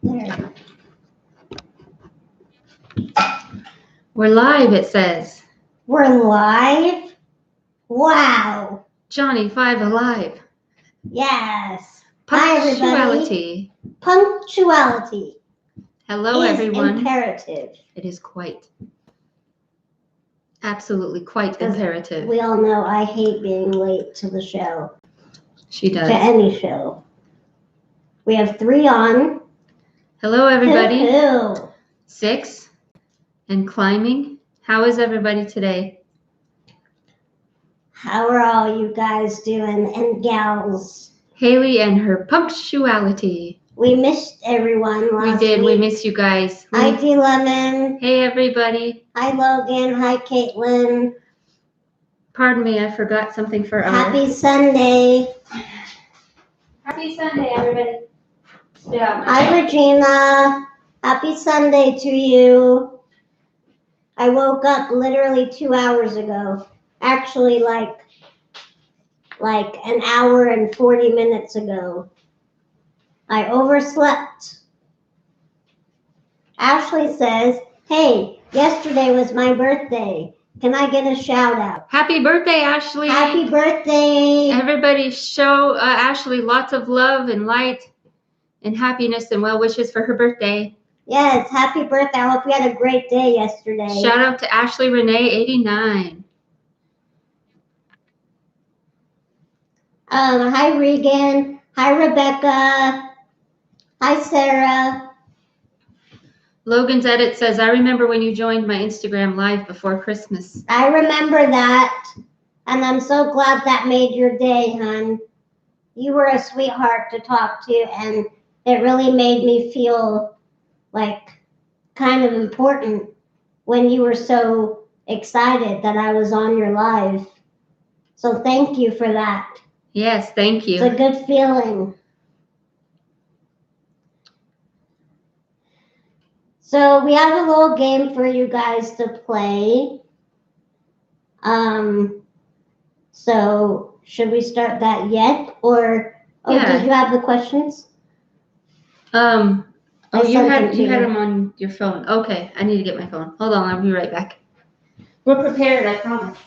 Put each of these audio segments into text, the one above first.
There. We're live, it says. We're live? Wow. Johnny 5 alive. Yes. Hi, everybody. Punctuality. Punctuality Hello, is everyone. imperative. It is absolutely quite imperative. We all know I hate being late to the show. She does. To any show. We have 3 on. Hello, everybody. Hoo-hoo. 6 and climbing. How is everybody today? How are all you guys doing and gals? Haley and her punctuality. We missed everyone last We did. week. We miss you guys. Hi, D. Lemon. Hey, everybody. Hi, Logan. Hi, Caitlin. Pardon me, I forgot something for our... Happy Sunday. Happy Sunday, everybody. Yeah. Hi, Regina. Happy Sunday to you. I woke up literally 2 hours ago. Actually, like an hour and 40 minutes ago. I overslept. Ashley says, hey, yesterday was my birthday. Can I get a shout out? Happy birthday, Ashley. Happy birthday. Everybody show Ashley lots of love and light and happiness and well wishes for her birthday. Yes, happy birthday. I hope you had a great day yesterday. Shout out to Ashley Renee 89. Hi, Regan. Hi, Rebecca. Hi, Sarah. Logan's edit says, I remember when you joined my Instagram live before Christmas. I remember that, and I'm so glad that made your day, hon. You were a sweetheart to talk to, and it really made me feel like kind of important when you were so excited that I was on your live. So thank you for that. Yes, thank you. It's a good feeling. So we have a little game for you guys to play. So should we start that yet? Or did you have the questions? You had them on your phone. Okay, I need to get my phone. Hold on, I'll be right back. We're prepared, I promise.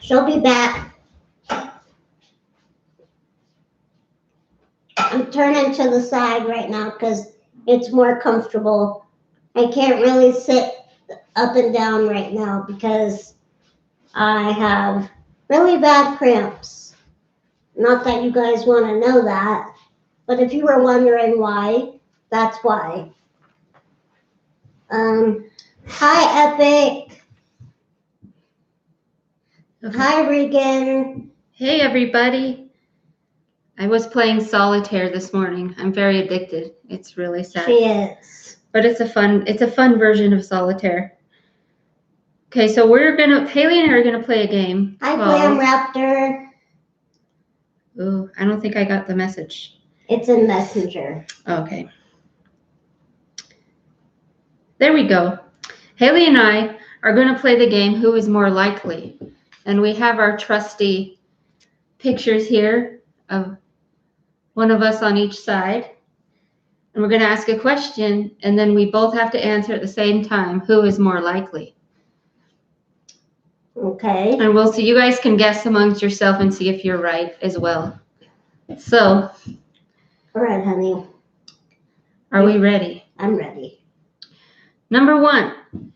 She'll be back. I'm turning to the side right now because it's more comfortable. I can't really sit up and down right now because I have really bad cramps. Not that you guys want to know that, but if you were wondering why, that's why. Hi, Epic. Okay. Hi, Regan. Hey, everybody. I was playing solitaire this morning. I'm very addicted. It's really sad. She is. But it's a fun version of solitaire. Okay, so Haley and I are gonna play a game. Hi, Glam Raptor. Ooh, I don't think I got the message. It's in Messenger. Okay. There we go. Haley and I are gonna play the game Who is More Likely? And we have our trusty pictures here of one of us on each side. And we're going to ask a question, and then we both have to answer at the same time. Who is more likely? Okay. And we'll see. You guys can guess amongst yourself and see if you're right as well. So. All right, honey. Are we ready? I'm ready. Number 1.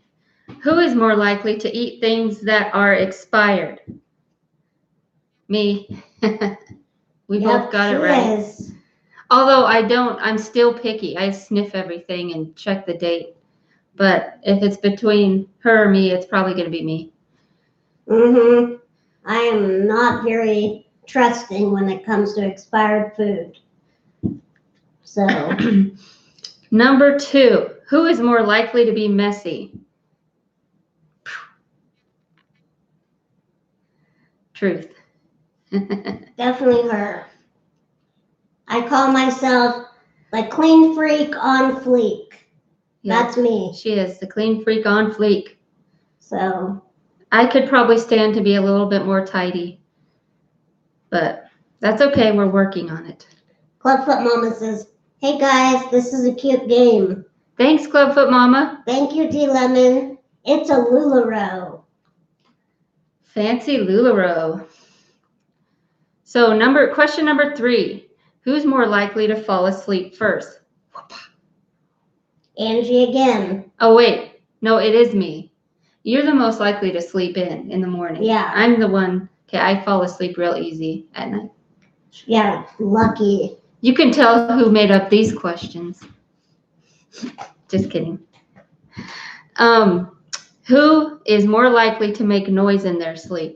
Who is more likely to eat things that are expired? Me. We both got it right. Is. Although I'm still picky. I sniff everything and check the date. But if it's between her or me, it's probably going to be me. Mm-hmm. I am not very trusting when it comes to expired food. So. Number 2. Who is more likely to be messy? Truth. Definitely her. I call myself the clean freak on fleek. Yeah, that's me. She is the clean freak on fleek. So. I could probably stand to be a little bit more tidy. But that's okay. We're working on it. Clubfoot Mama says, hey guys, this is a cute game. Thanks, Clubfoot Mama. Thank you, D Lemon. It's a LuLaRoe. Fancy LuLaRoe. So question number 3. Who's more likely to fall asleep first? Angie again. Oh, wait. No, it is me. You're the most likely to sleep in the morning. Yeah. I'm the one. Okay, I fall asleep real easy at night. Yeah, lucky. You can tell who made up these questions. Just kidding. Who is more likely to make noise in their sleep?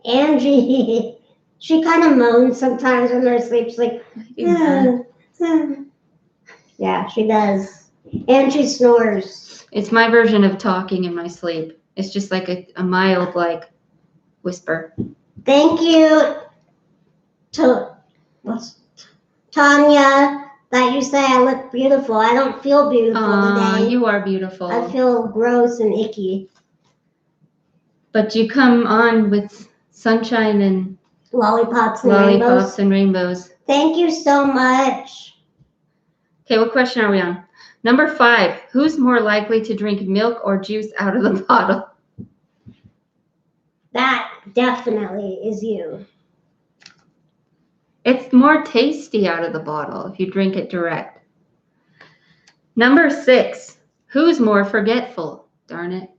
Angie. She kind of moans sometimes in her sleep. She's like, yeah, she does. And she snores. It's my version of talking in my sleep. It's just like a mild, like, whisper. Thank you to Tanya that you say I look beautiful. I don't feel beautiful today. You are beautiful. I feel gross and icky. But you come on with sunshine and Lollipops and rainbows. Thank you so much. Okay, what question are we on? Number 5, who's more likely to drink milk or juice out of the bottle? That definitely is you. It's more tasty out of the bottle if you drink it direct. Number 6, who's more forgetful? Darn it.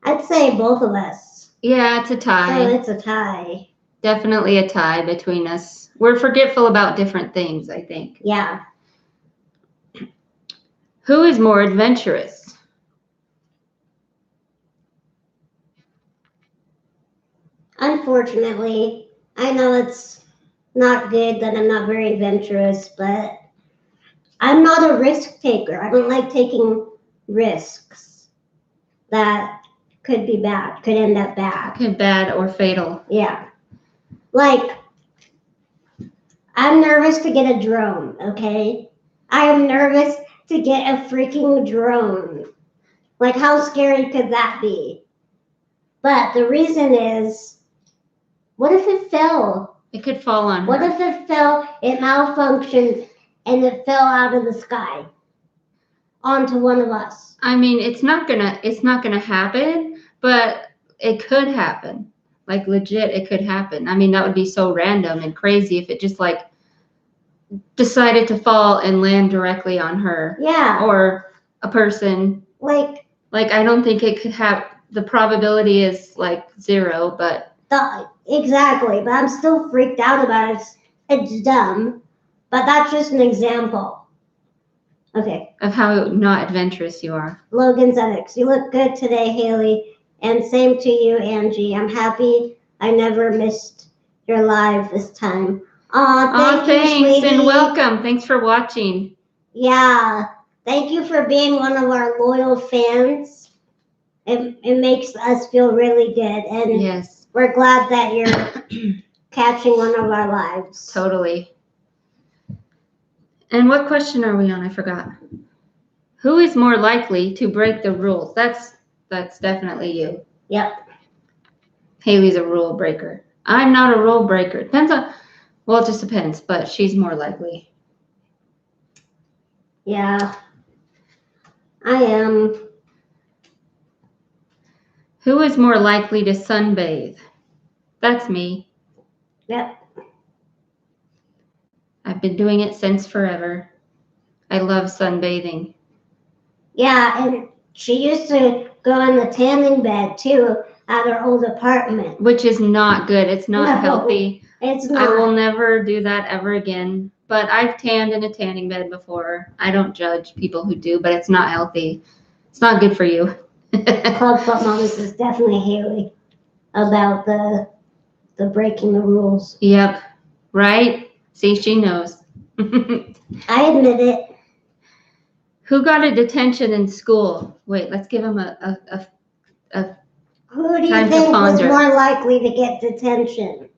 I'd say both of us. Yeah, it's a tie. So it's a tie. Definitely a tie between us. We're forgetful about different things, I think. Yeah. Who is more adventurous? Unfortunately, I know it's not good that I'm not very adventurous, but I'm not a risk taker. I don't like taking risks that could be bad, could end up bad. Bad or fatal. Yeah. Like, I'm nervous to get a drone, okay? I am nervous to get a freaking drone. Like, how scary could that be? But the reason is, what if it fell? It could fall on her. What if it fell, it malfunctioned, and it fell out of the sky onto one of us? I mean, it's not gonna happen, but it could happen. Like legit, it could happen. I mean, that would be so random and crazy if it just like decided to fall and land directly on her. Yeah. Or a person. Like I don't think it could have. The probability is like 0, but. Exactly, but I'm still freaked out about it. It's dumb, but that's just an example. Okay. Of how not adventurous you are. Logan Zenix, you look good today, Haley. And same to you, Angie. I'm happy I never missed your live this time. Thanks, sweetie. And welcome. Thanks for watching. Yeah. Thank you for being one of our loyal fans. It makes us feel really good. And yes. We're glad that you're catching one of our lives. Totally. And what question are we on? I forgot. Who is more likely to break the rules? That's definitely you. Yep. Haley's a rule breaker. I'm not a rule breaker. Depends on, well, it just depends, but she's more likely. Yeah. I am. Who is more likely to sunbathe? That's me. Yep. I've been doing it since forever. I love sunbathing. Yeah, and she used to go in the tanning bed too at her old apartment. Which is not good. It's not healthy. It's not. I will never do that ever again. But I've tanned in a tanning bed before. I don't judge people who do, but it's not healthy. It's not good for you. Clubfoot Mamas is definitely Haley about the breaking the rules. Yep. Right? See, she knows. I admit it. Who got a detention in school? Wait, let's give him a Who do you think was more likely to get detention?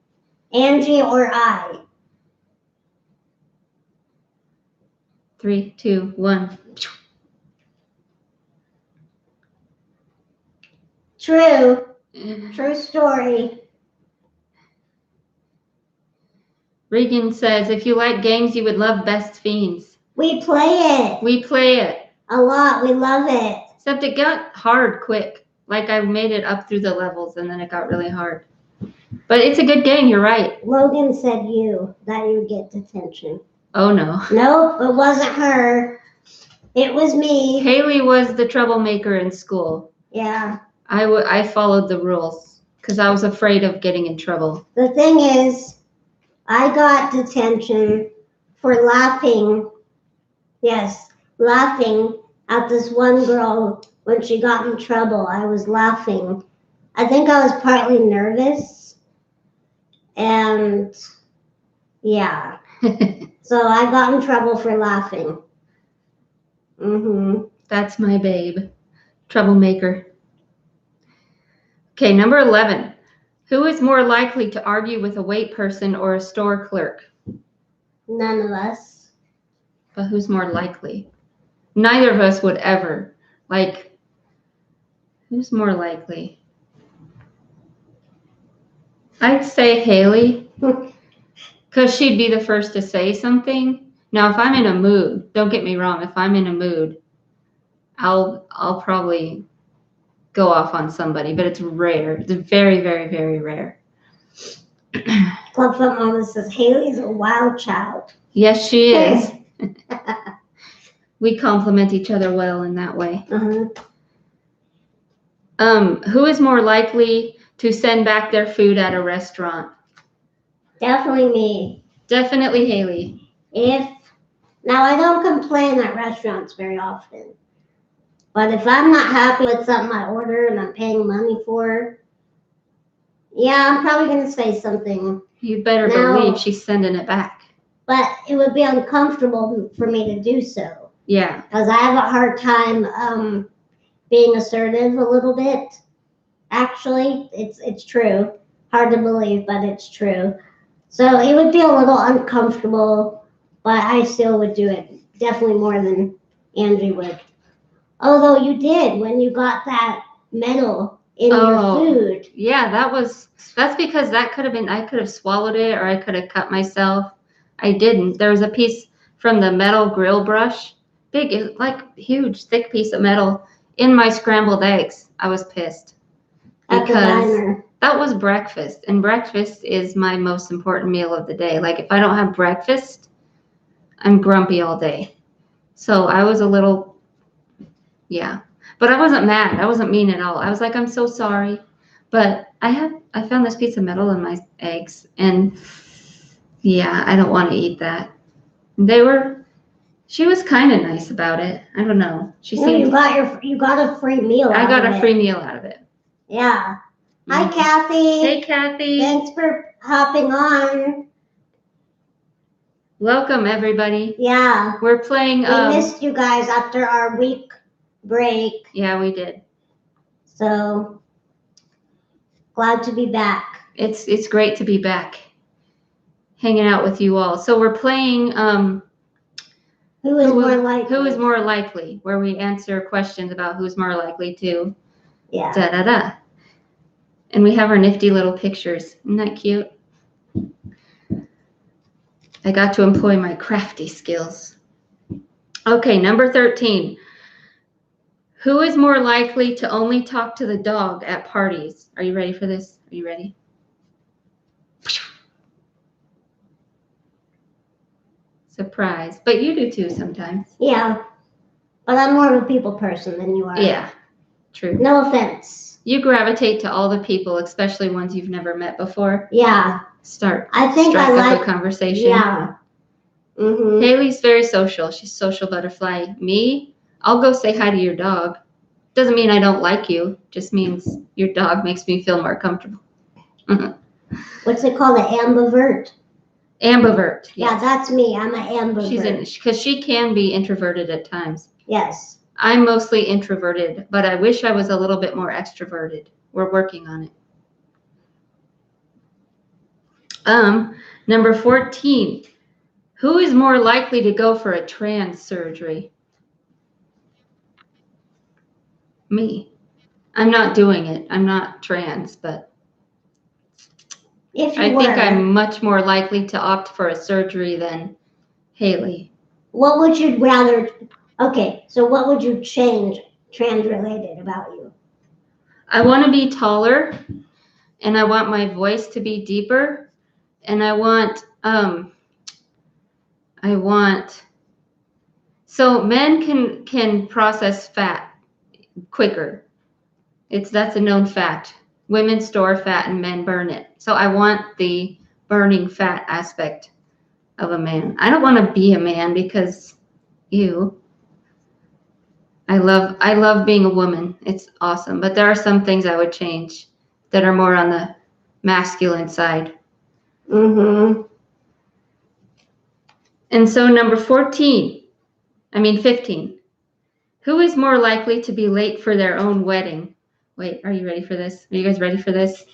Angie or I? 3, 2, 1. True. True story. Regan says, if you like games, you would love Best Fiends. We play it We play it. a lot. We love it. Except it got hard quick. Like I made it up through the levels and then it got really hard. But it's a good game, you're right. Logan said that you get detention. Oh no. Nope, it wasn't her. It was me. Haley was the troublemaker in school. Yeah. I followed the rules because I was afraid of getting in trouble. The thing is, I got detention for laughing. Yes, laughing at this one girl when she got in trouble. I was laughing. I think I was partly nervous. And yeah. So I got in trouble for laughing. That's my babe. Troublemaker. Okay, number 11. Who is more likely to argue with a wait person or a store clerk? None of us. But who's more likely? Neither of us would ever. Like, who's more likely? I'd say Haley, because she'd be the first to say something. Now, if I'm in a mood, don't get me wrong, if I'm in a mood, I'll probably go off on somebody, but it's rare. It's very, very, very rare. Club Foot Mama says Haley's a wild child. Yes, she is. We complement each other well in that way. Who is more likely to send back their food at a restaurant? Definitely me. Definitely Haley. Now I don't complain at restaurants very often, but if I'm not happy with something I order and I'm paying money for, yeah, I'm probably gonna say something. You better believe she's sending it back. But it would be uncomfortable for me to do so. Yeah. Because I have a hard time being assertive a little bit. Actually, it's true. Hard to believe, but it's true. So it would be a little uncomfortable, but I still would do it definitely more than Angie would. Although you did when you got that medal in your food. Yeah, that's because I could have swallowed it or I could have cut myself. I didn't. There was a piece from the metal grill brush, big, like huge, thick piece of metal in my scrambled eggs. I was pissed. Because that was breakfast, and breakfast is my most important meal of the day. Like if I don't have breakfast, I'm grumpy all day. So I was a little, yeah. But I wasn't mad. I wasn't mean at all. I was like, I'm so sorry. But I found this piece of metal in my eggs, and yeah, I don't want to eat that. She was kind of nice about it. I don't know. You got a free meal. I got a free meal out of it. Yeah. Hi, Kathy. Hey, Kathy. Thanks for hopping on. Welcome, everybody. Yeah. We're playing. We missed you guys after our week break. Yeah, we did. So glad to be back. It's great to be back, hanging out with you all. So we're playing. Who is more likely? Where we answer questions about who's more likely to. Yeah. Da da da. And we have our nifty little pictures. Isn't that cute? I got to employ my crafty skills. Okay, number 13. Who is more likely to only talk to the dog at parties? Are you ready for this? Are you ready? Surprise. But you do too sometimes. Yeah. But I'm more of a people person than you are. Yeah, true. No offense. You gravitate to all the people, especially ones you've never met before. Yeah. Strike up a conversation. Yeah. Haley's very social. She's social butterfly. Me, I'll go say hi to your dog. Doesn't mean I don't like you. Just means your dog makes me feel more comfortable. What's it called? An ambivert? Ambivert. Yes. Yeah, that's me. I'm an ambivert. Because she can be introverted at times. Yes. I'm mostly introverted, but I wish I was a little bit more extroverted. We're working on it. Number 14. Who is more likely to go for a trans surgery? Me. I'm not doing it. I'm not trans, but. If you I were, think I'm much more likely to opt for a surgery than Haley. what would you rather? Okay, so what would you change trans-related about you? I want to be taller, and I want my voice to be deeper, and I want so men can process fat quicker. That's a known fact. Women store fat and men burn it. So I want the burning fat aspect of a man. I don't want to be a man because ew. I love being a woman. It's awesome. But there are some things I would change that are more on the masculine side. Mm-hmm. And so number 15. Who is more likely to be late for their own wedding? Wait, are you ready for this? Are you guys ready for this?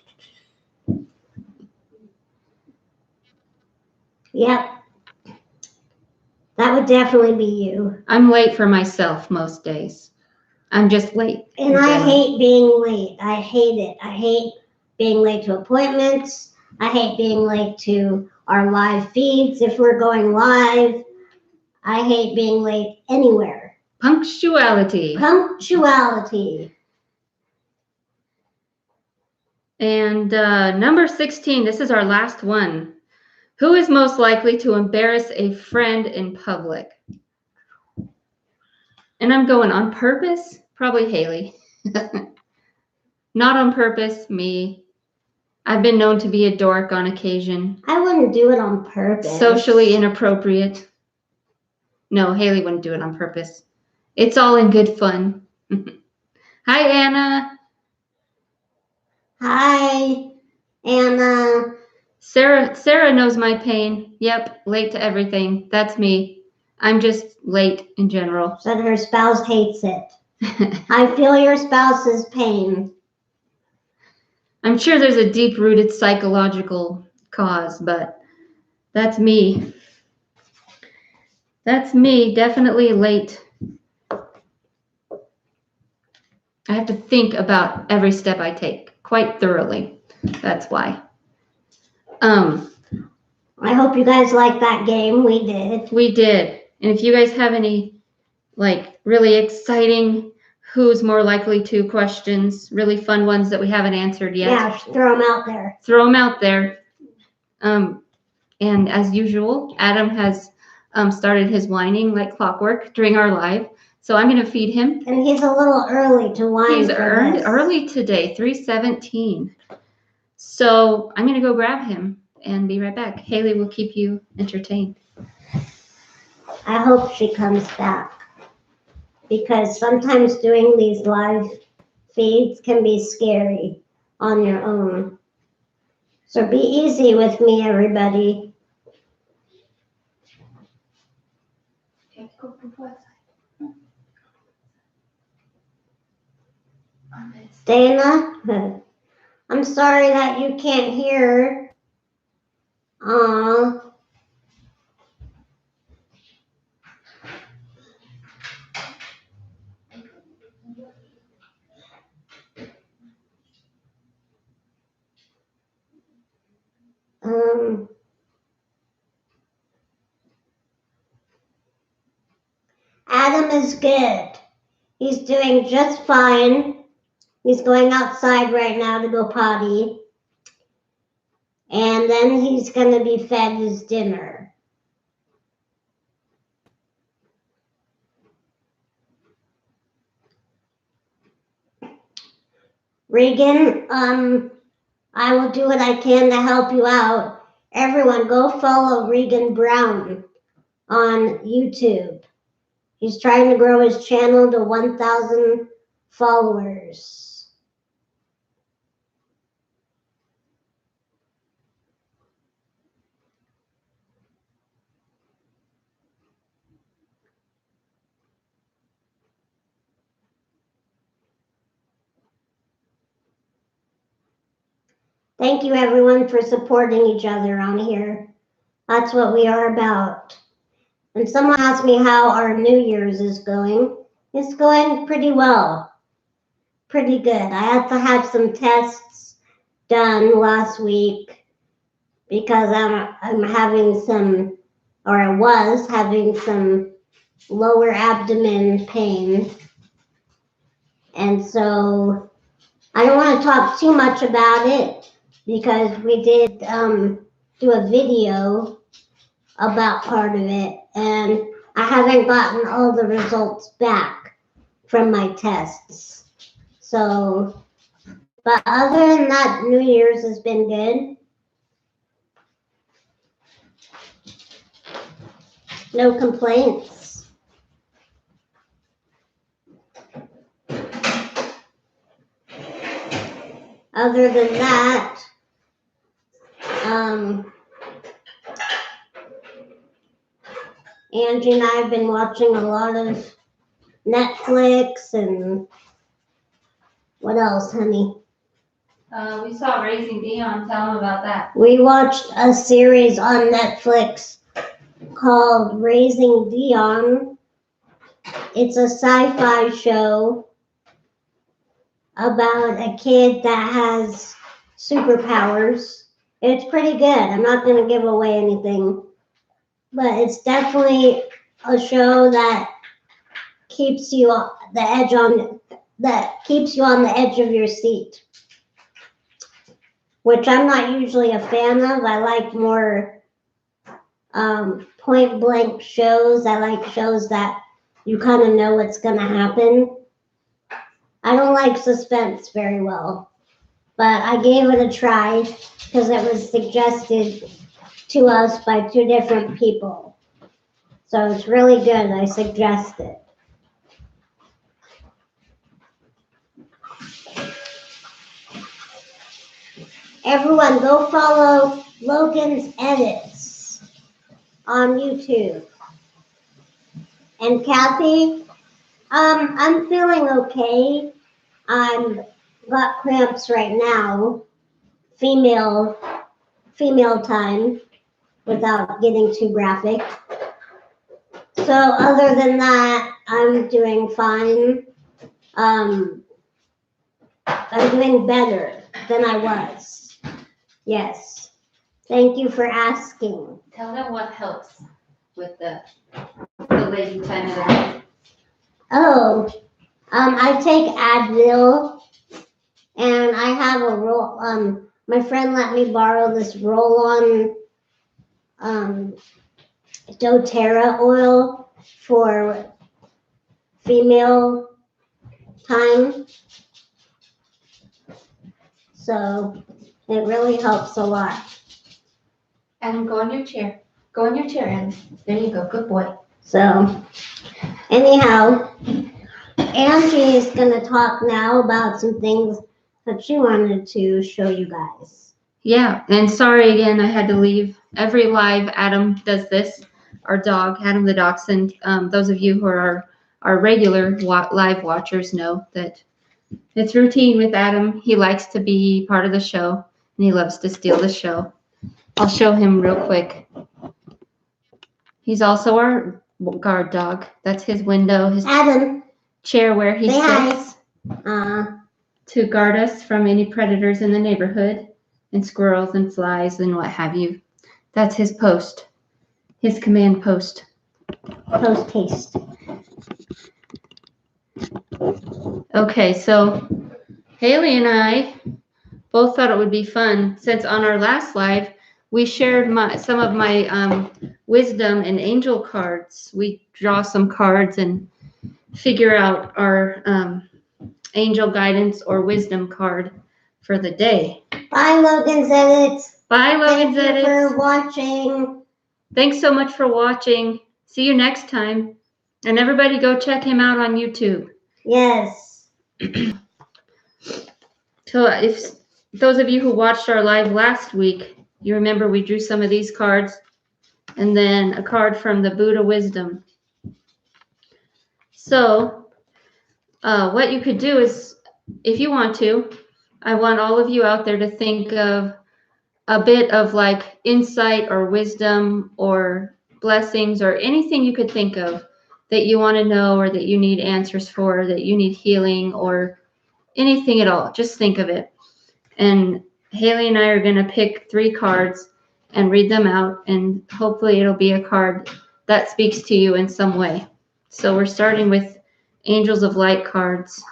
Yep. That would definitely be you. I'm late for myself most days. I'm just late. And I hate being late. I hate it. I hate being late to appointments. I hate being late to our live feeds if we're going live. I hate being late anywhere. Punctuality. Punctuality. And number 16, this is our last one. Who is most likely to embarrass a friend in public? And I'm going on purpose? Probably Haley. Not on purpose, me. I've been known to be a dork on occasion. I wouldn't do it on purpose. Socially inappropriate. No, Haley wouldn't do it on purpose. It's all in good fun. Hi, Anna. Hi, Anna. Sarah knows my pain. Yep, late to everything. That's me. I'm just late in general. Said her spouse hates it. I feel your spouse's pain. I'm sure there's a deep-rooted psychological cause, but that's me. That's me, definitely late. I have to think about every step I take quite thoroughly. That's why. I hope you guys liked that game. We did. We did. And if you guys have any really exciting who's more likely to questions, really fun ones that we haven't answered yet. Yeah, throw them out there. Throw them out there. And as usual, Adam has started his whining like clockwork during our live. So I'm going to feed him. And he's a little early to whine. He's early today, 3:17. So I'm going to go grab him and be right back. Haley will keep you entertained. I hope she comes back. Because sometimes doing these live feeds can be scary on your own. So be easy with me, everybody. Dana, I'm sorry that you can't hear. Aww. Adam is good. He's doing just fine. He's going outside right now to go potty. And then he's going to be fed his dinner. Regan, I will do what I can to help you out. Everyone, go follow Regan Brown on YouTube. He's trying to grow his channel to 1,000 followers. Thank you, everyone, for supporting each other on here. That's what we are about. And someone asked me how our New Year's is going. It's going pretty well. Pretty good. I had to have some tests done last week, because I'm having some, or I was having some lower abdomen pain. And so I don't want to talk too much about it because we did do a video about part of it, and I haven't gotten all the results back from my tests. So, but other than that, New Year's has been good. No complaints. Other than that, Angie and I have been watching a lot of Netflix and what else, honey? We saw Raising Dion. Tell them about that. We watched a series on Netflix called Raising Dion. It's a sci-fi show about a kid that has superpowers. It's pretty good. I'm not going to give away anything, but it's definitely a show that keeps you on the edge of your seat, which I'm not usually a fan of. I like more point blank shows. I like shows that you kind of know what's going to happen. I don't like suspense very well, but I gave it a try because it was suggested to us by 2 different people. So it's really good. I suggest it. Everyone, go follow Logan's Edits on YouTube. And Kathy, I'm feeling okay. I'm got cramps right now. Female time, without getting too graphic. So other than that, I'm doing fine. I'm doing better than I was. Yes. Thank you for asking. Tell them what helps with the lazy time of the day. Oh, I take Advil, and I have a roll. My friend let me borrow this roll-on doTERRA oil for female time. So it really helps a lot. Adam, go on your chair. Go on your chair, Adam. There you go. Good boy. So anyhow, Angie is going to talk now about some things that she wanted to show you guys. Yeah, and sorry again, I had to leave. Every live, Adam does this. Our dog, Adam the dachshund. Those of you who are our regular live watchers know that it's routine with Adam. He likes to be part of the show, and he loves to steal the show. I'll show him real quick. He's also our guard dog. That's his window, his Adam, chair where he sits to guard us from any predators in the neighborhood, and squirrels and flies and what have you. That's his post, his command post. Post haste. Okay, so Haley and I both thought it would be fun since on our last live we shared some of my wisdom and angel cards. We draw some cards and figure out our angel guidance or wisdom card for the day. Bye, Logan's Edits. Bye, Logan's Edits. Thank you for watching. Thanks so much for watching. See you next time. And everybody go check him out on YouTube. Yes. So if those of you who watched our live last week, you remember we drew some of these cards and then a card from the Buddha Wisdom. So what you could do is, if you want to, I want all of you out there to think of a bit of like insight or wisdom or blessings or anything you could think of that you want to know or that you need answers for, that you need healing or anything at all. Just think of it. And Haley and I are going to pick 3 cards and read them out, and hopefully it'll be a card that speaks to you in some way. So we're starting with Angels of Light cards.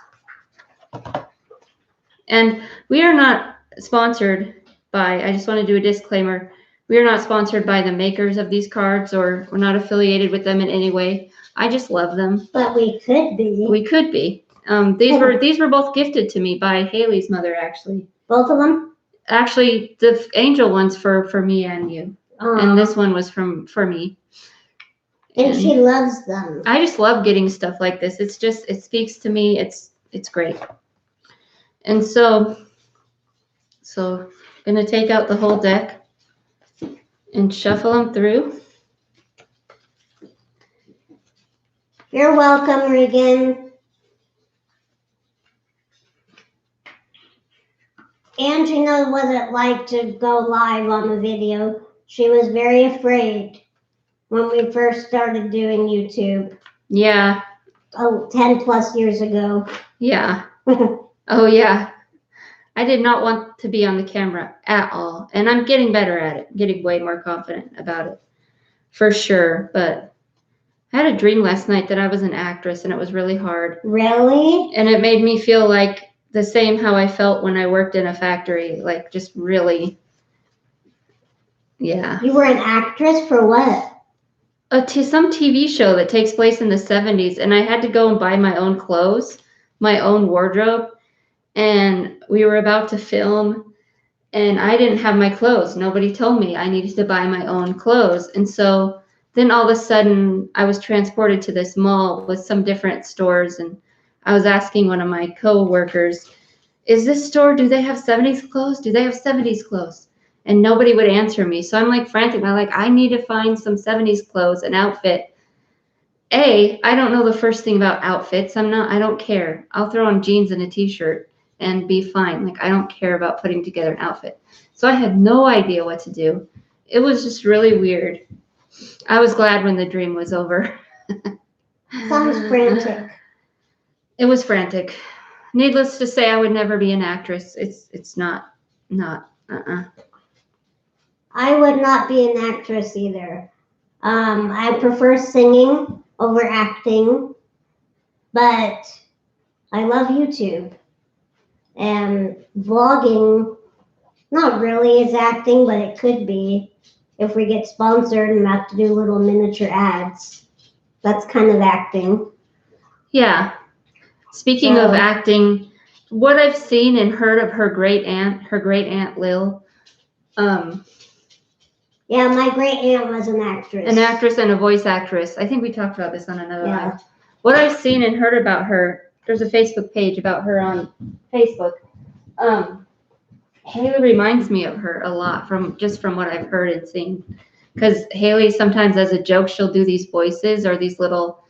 And we are not sponsored by, I just want to do a disclaimer, we are not sponsored by the makers of these cards, or we're not affiliated with them in any way. I just love them. But we could be. We could be. These were both gifted to me by Haley's mother, actually. Both of them? Actually, the angel one's for me and you. And this one was for me. And she loves them. I just love getting stuff like this. It's just, it speaks to me. It's great. And so I'm going to take out the whole deck and shuffle them through. You're welcome, Regan. Angie knows what it's like to go live on the video. She was very afraid when we first started doing YouTube. Yeah. 10 plus years ago. Yeah. Oh, yeah. I did not want to be on the camera at all. And I'm getting better at it, getting way more confident about it, for sure. But I had a dream last night that I was an actress, and it was really hard. Really? And it made me feel like the same how I felt when I worked in a factory, like just really, yeah. You were an actress for what? Some TV show that takes place in the 70s, and I had to go and buy my own clothes, my own wardrobe, and we were about to film, and I didn't have my clothes. Nobody told me I needed to buy my own clothes. And so then all of a sudden I was transported to this mall with some different stores, and I was asking one of my co-workers, is this store, do they have 70s clothes? Do they have 70s clothes? And nobody would answer me. So I'm like frantic. I'm like, I need to find some 70s clothes, an outfit. I don't know the first thing about outfits. I don't care. I'll throw on jeans and a t-shirt and be fine. Like, I don't care about putting together an outfit. So I had no idea what to do. It was just really weird. I was glad when the dream was over. Sounds frantic. It was frantic. Needless to say, I would never be an actress. It's not. I would not be an actress either. I prefer singing over acting, but I love YouTube. And vlogging, not really is acting, but it could be if we get sponsored and have to do little miniature ads. That's kind of acting. Yeah. Speaking of acting, what I've seen and heard of her great aunt Lil. Yeah, my great aunt was an actress. An actress and a voice actress. I think we talked about this on another live. Yeah. What I've seen and heard about her, there's a Facebook page about her on Facebook. Haley reminds me of her a lot from what I've heard and seen. Because Haley sometimes, as a joke, she'll do these voices or these little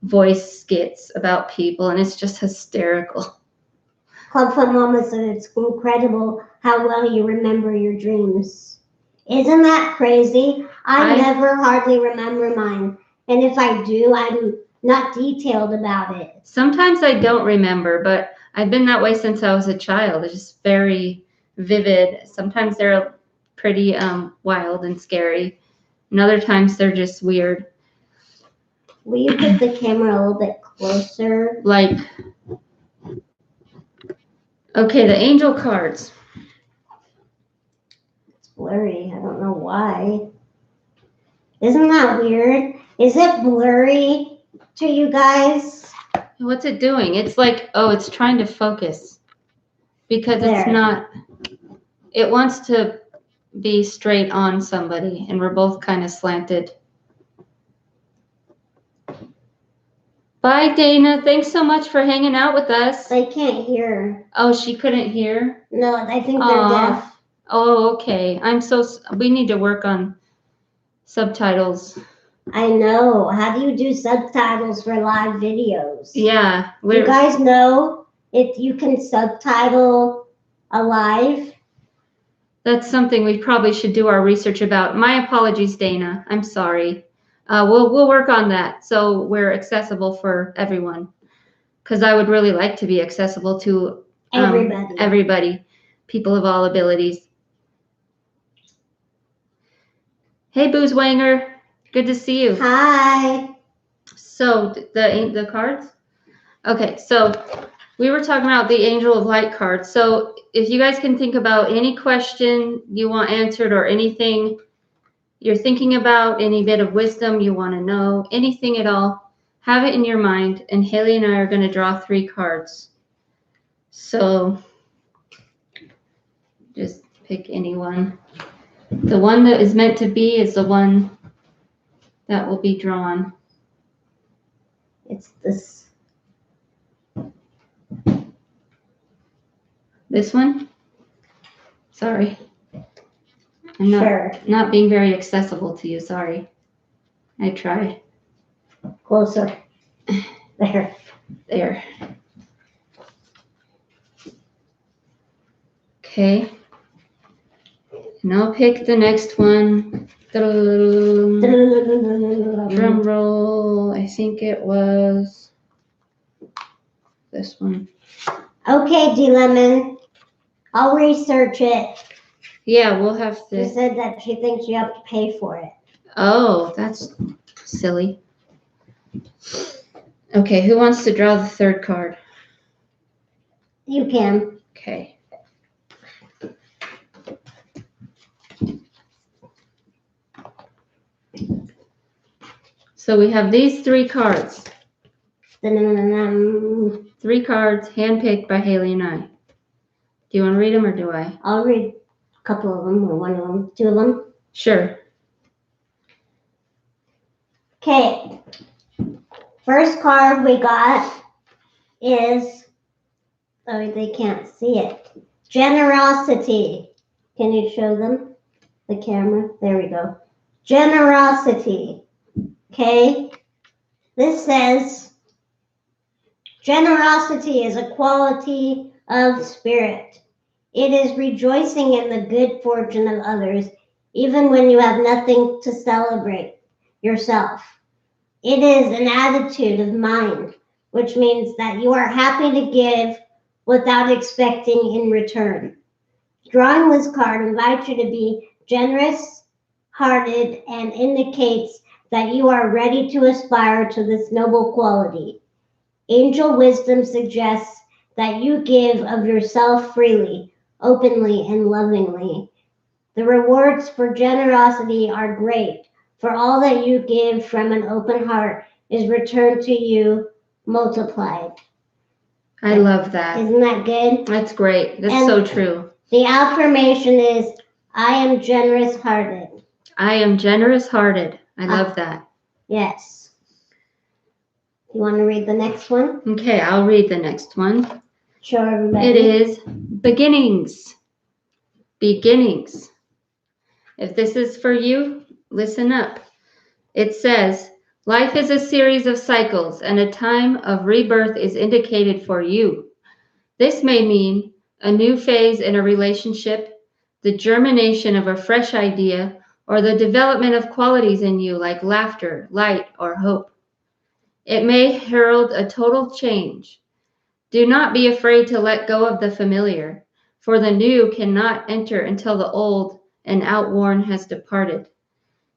voice skits about people, and it's just hysterical. Club Fun Mama said it's incredible how well you remember your dreams. Isn't that crazy? I never hardly remember mine. And if I do, I'm not detailed about it. Sometimes I don't remember, but I've been that way since I was a child. It's just very vivid. Sometimes they're pretty wild and scary, and other times they're just weird. Will you put the camera a little bit closer? Like, okay, the angel cards. It's blurry. I don't know why. Isn't that weird? Is it blurry to you guys? What's it doing? It's like, oh, it's trying to focus because it's not, it wants to be straight on somebody, and we're both kind of slanted. Bye, Dana. Thanks so much for hanging out with us. They can't hear. Oh, she couldn't hear? No, I think they're deaf. Oh, okay. We need to work on subtitles. I know. How do you do subtitles for live videos? Yeah. You guys know if you can subtitle a live? That's something we probably should do our research about. My apologies, Dana. I'm sorry. We'll work on that so we're accessible for everyone. Because I would really like to be accessible to everybody, people of all abilities. Hey, Boozwanger. Good to see you. Hi. So the cards? Okay, so we were talking about the Angel of Light card. So if you guys can think about any question you want answered or anything you're thinking about, any bit of wisdom you want to know, anything at all, have it in your mind. And Haley and I are going to draw 3 cards. So just pick any one. The one that is meant to be is the one that will be drawn. It's this. This one? Sorry. I'm Sure. not being very accessible to you. Sorry. I tried. Closer. There. There. Okay. And I'll pick the next one. Drum roll. I think it was this one. Okay, D Lemon. I'll research it. Yeah, we'll have She to. said that she thinks you have to pay for it. Oh, that's silly. Okay, who wants to draw the 3rd card? You can. Okay. So we have these 3 cards. 3 cards handpicked by Haley and I. Do you want to read them or do I? I'll read a couple of them or one of them. 2 of them. Sure. Okay. First card we got is, oh, they can't see it. Generosity. Can you show them the camera? There we go. Generosity. Okay. This says, generosity is a quality of spirit. It is rejoicing in the good fortune of others, even when you have nothing to celebrate yourself. It is an attitude of mind, which means that you are happy to give without expecting in return. Drawing this card invites you to be generous-hearted and indicates that you are ready to aspire to this noble quality. Angel wisdom suggests that you give of yourself freely, openly, and lovingly. The rewards for generosity are great, for all that you give from an open heart is returned to you multiplied. I love that. Isn't that good? That's great. That's And so true. the affirmation is, I am generous-hearted. I am generous-hearted. I love that. Yes. You want to read the next one? Okay, I'll read the next one. Show everybody. It is beginnings. Beginnings. If this is for you, listen up. It says, life is a series of cycles and a time of rebirth is indicated for you. This may mean a new phase in a relationship, the germination of a fresh idea, or the development of qualities in you like laughter, light, or hope. It may herald a total change. Do not be afraid to let go of the familiar, for the new cannot enter until the old and outworn has departed.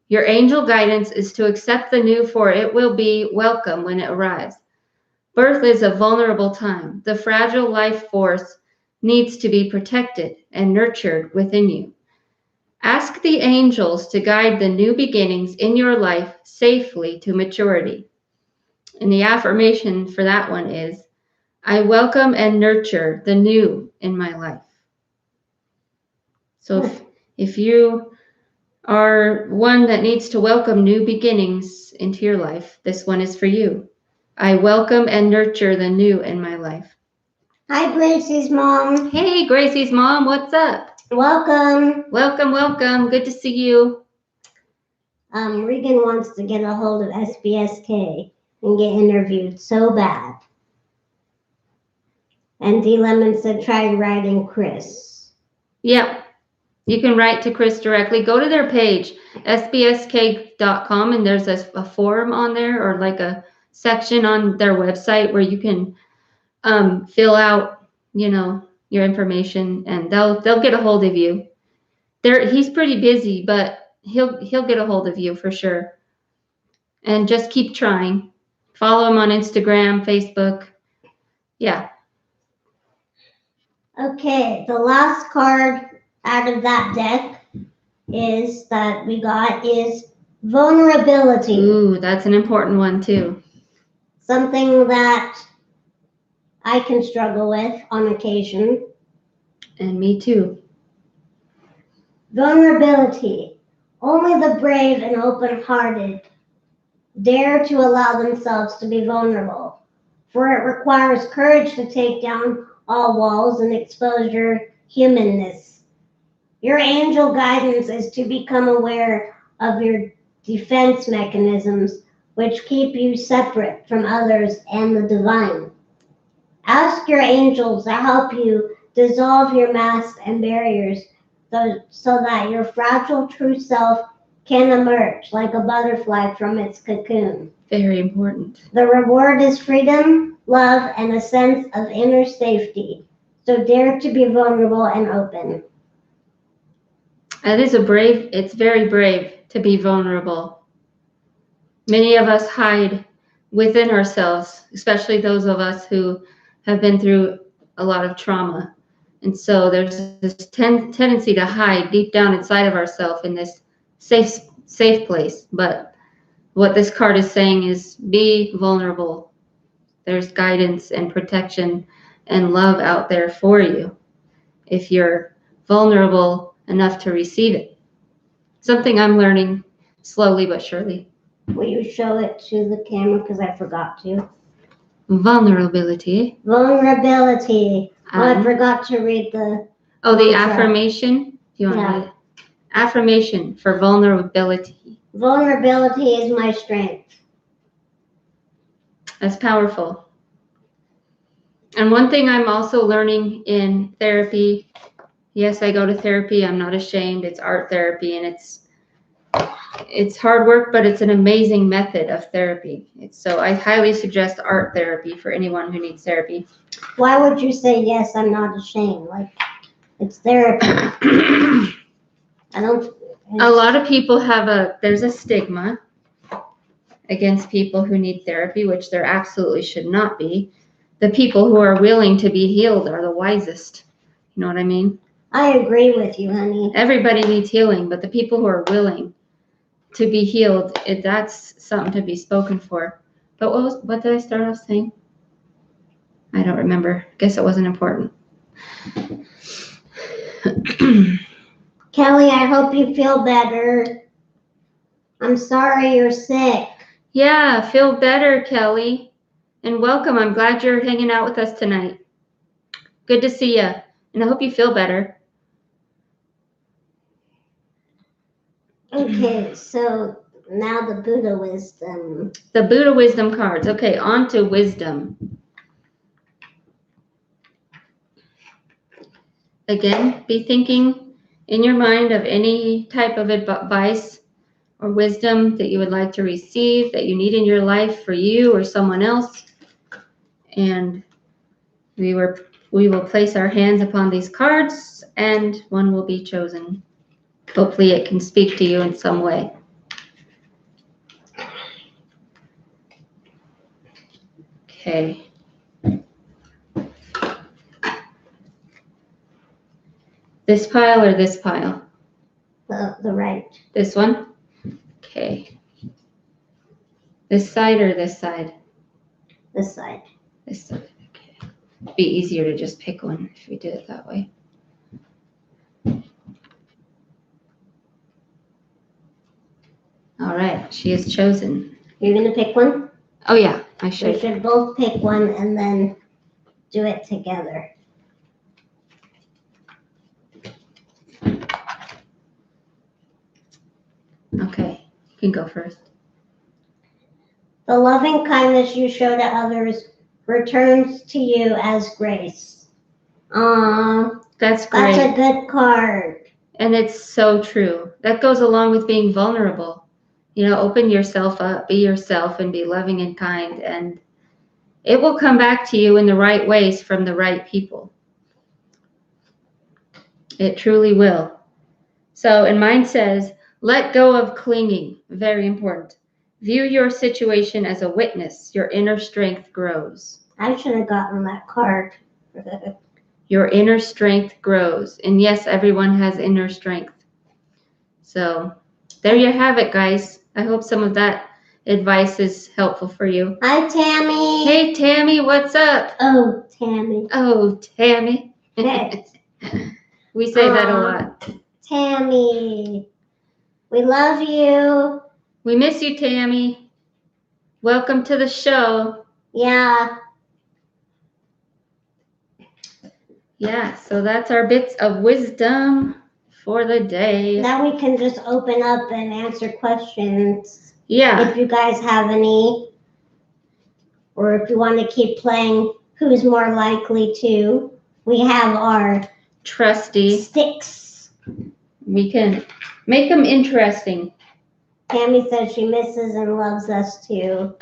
Your angel guidance is to accept the new, for it will be welcome when it arrives. Birth is a vulnerable time. The fragile life force needs to be protected and nurtured within you. Ask the angels to guide the new beginnings in your life safely to maturity. And the affirmation for that one is, I welcome and nurture the new in my life. So if you are one that needs to welcome new beginnings into your life, this one is for you. I welcome and nurture the new in my life. Hi, Gracie's mom. Hey, Gracie's mom, what's up? Welcome. Welcome, welcome. Good to see you. Regan wants to get a hold of SBSK and get interviewed so bad. And D Lemon said try writing Chris. Yep. You can write to Chris directly. Go to their page, sbsk.com, and there's a forum on there or like a section on their website where you can fill out, your information, and they'll get a hold of you. He's pretty busy, but he'll get a hold of you for sure. And just keep trying. Follow him on Instagram, Facebook. Yeah. Okay, the last card out of that deck is vulnerability. Ooh, that's an important one too. Something that I can struggle with on occasion. And me too. Vulnerability. Only the brave and open-hearted dare to allow themselves to be vulnerable, for it requires courage to take down all walls and expose your humanness. Your angel guidance is to become aware of your defense mechanisms, which keep you separate from others and the divine. Ask your angels to help you dissolve your masks and barriers so that your fragile true self can emerge like a butterfly from its cocoon. Very important. The reward is freedom, love, and a sense of inner safety. So dare to be vulnerable and open. It's very brave to be vulnerable. Many of us hide within ourselves, especially those of us who have been through a lot of trauma. And so there's this tendency to hide deep down inside of ourselves in this safe place. But what this card is saying is be vulnerable. There's guidance and protection and love out there for you if you're vulnerable enough to receive it. Something I'm learning slowly but surely. Will you show it to the camera because I forgot to? Vulnerability. Vulnerability. I forgot to read the... Oh, the affirmation? Do you want to read it? Affirmation for vulnerability. Vulnerability is my strength. That's powerful. And one thing I'm also learning in therapy, yes, I go to therapy. I'm not ashamed. It's art therapy, and it's hard work, but it's an amazing method of therapy. So I highly suggest art therapy for anyone who needs therapy. Why would you say, yes, I'm not ashamed? Like, it's therapy. A lot of people there's a stigma against people who need therapy, which there absolutely should not be. The people who are willing to be healed are the wisest. You know what I mean? I agree with you, honey. Everybody needs healing, but the people who are willing to be healed, that's something to be spoken for. But what did I start off saying? I don't remember. Guess it wasn't important. Kelly, I hope you feel better. I'm sorry you're sick. Yeah, feel better, Kelly. And welcome. I'm glad you're hanging out with us tonight. Good to see you. And I hope you feel better. Okay, so now the Buddha wisdom. The Buddha wisdom cards. Okay, on to wisdom. Again, be thinking in your mind of any type of advice or wisdom that you would like to receive, that you need in your life for you or someone else. And we will place our hands upon these cards and one will be chosen. Hopefully it can speak to you in some way. Okay. This pile or this pile? The right. This one? Okay. This side or this side? This side. This side. Okay. It'd be easier to just pick one if we did it that way. All right. She is chosen. You're going to pick one? Oh, yeah. I should. We should both pick one and then do it together. Okay. You can go first. The loving kindness you show to others returns to you as grace. That's great. That's a good card. And it's so true. That goes along with being vulnerable. You know, open yourself up, be yourself, and be loving and kind. And it will come back to you in the right ways from the right people. It truly will. So, and mine says, Let go of clinging. Very important. View your situation as a witness. Your inner strength grows. I should have gotten that card. Your inner strength grows. And yes, everyone has inner strength. So there you have it, guys. I hope some of that advice is helpful for you. Hi, Tammy. Hey, Tammy, what's up? Oh, Tammy. Oh, Tammy. Yes. We say that a lot. Tammy, we love you. We miss you, Tammy. Welcome to the show. Yeah. Yeah, so that's our bits of wisdom for the day. Now we can just open up and answer questions. Yeah. If you guys have any, or if you want to keep playing who's more likely to, we have our Trusty. sticks. We can make them interesting. Tammy says she misses and loves us too.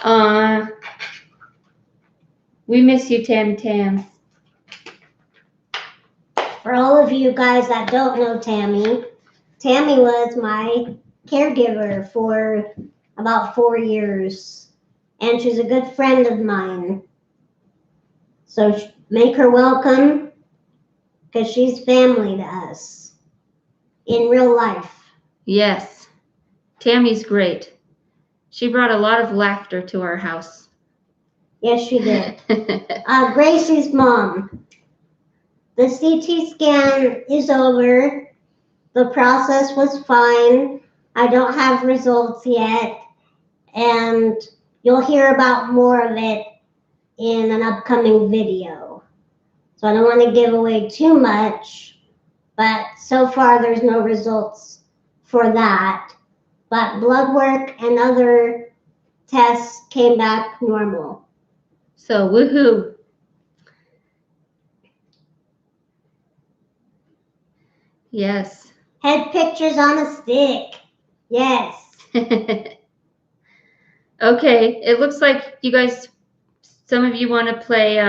We miss you, Tam. For all of you guys that don't know Tammy, Tammy was my caregiver for about 4 years, and she's a good friend of mine. So make her welcome, because she's family to us in real life. Yes, Tammy's great. She brought a lot of laughter to our house. Yes, she did. Gracie's mom. The CT scan is over. The process was fine. I don't have results yet, and you'll hear about more of it in an upcoming video. So I don't want to give away too much, but so far there's no results for that. But blood work and other tests came back normal. So, woohoo. Yes. Head pictures on a stick. Yes. Okay, it looks like you guys, some of you want to play,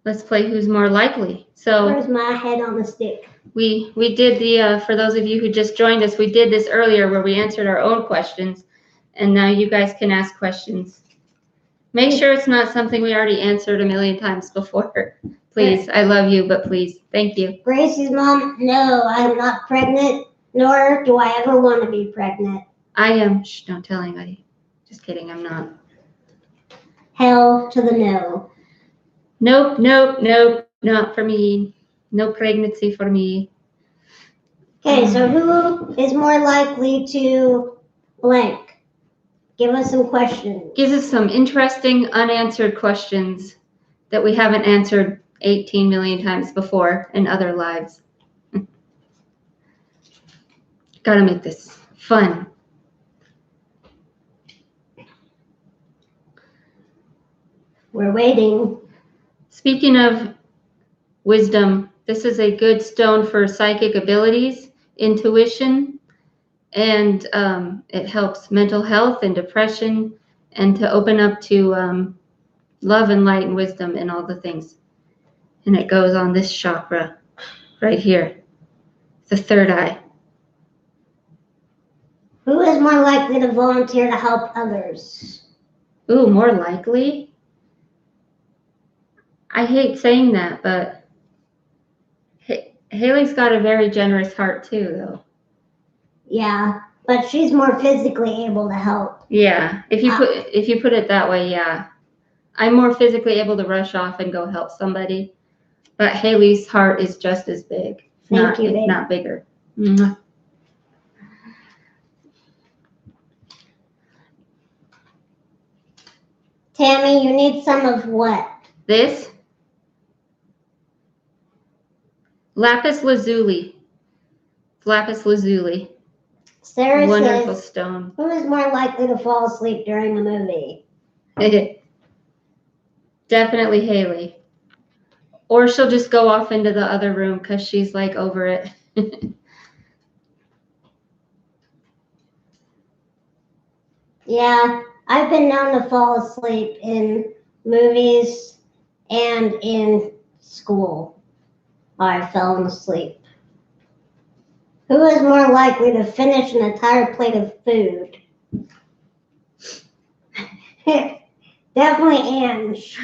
let's play Who's More Likely. So where's my head on the stick? We did the, for those of you who just joined us, we did this earlier where we answered our own questions, and now you guys can ask questions. Make sure it's not something we already answered a million times before. Please, I love you, but please, thank you. Gracie's mom, no, I'm not pregnant, nor do I ever want to be pregnant. I am, shh, don't tell anybody. Just kidding, I'm not. Hell to the no. Nope, not for me. No pregnancy for me. Okay, so who is more likely to blank? Give us some questions. Gives us some interesting unanswered questions that we haven't answered 18 million times before in other lives. Gotta make this fun. We're waiting. Speaking of wisdom, this is a good stone for psychic abilities, intuition, and it helps mental health and depression, and to open up to love and light and wisdom and all the things. And it goes on this chakra right here, the third eye. Who is more likely to volunteer to help others? Ooh, more likely? I hate saying that, but Haley's got a very generous heart too, though. Yeah, but she's more physically able to help. Yeah, if you put it that way, yeah. I'm more physically able to rush off and go help somebody, but Haley's heart is just as big, Thank you, babe. not bigger. Mwah. Tammy, you need some of what? This lapis lazuli. Lapis lazuli. Sarah Wonderful says, stone. who is more likely to fall asleep during a movie? Definitely Haley. Or she'll just go off into the other room because she's like over it. Yeah, I've been known to fall asleep in movies and in school. I fell asleep. Who is more likely to finish an entire plate of food? Definitely Ange.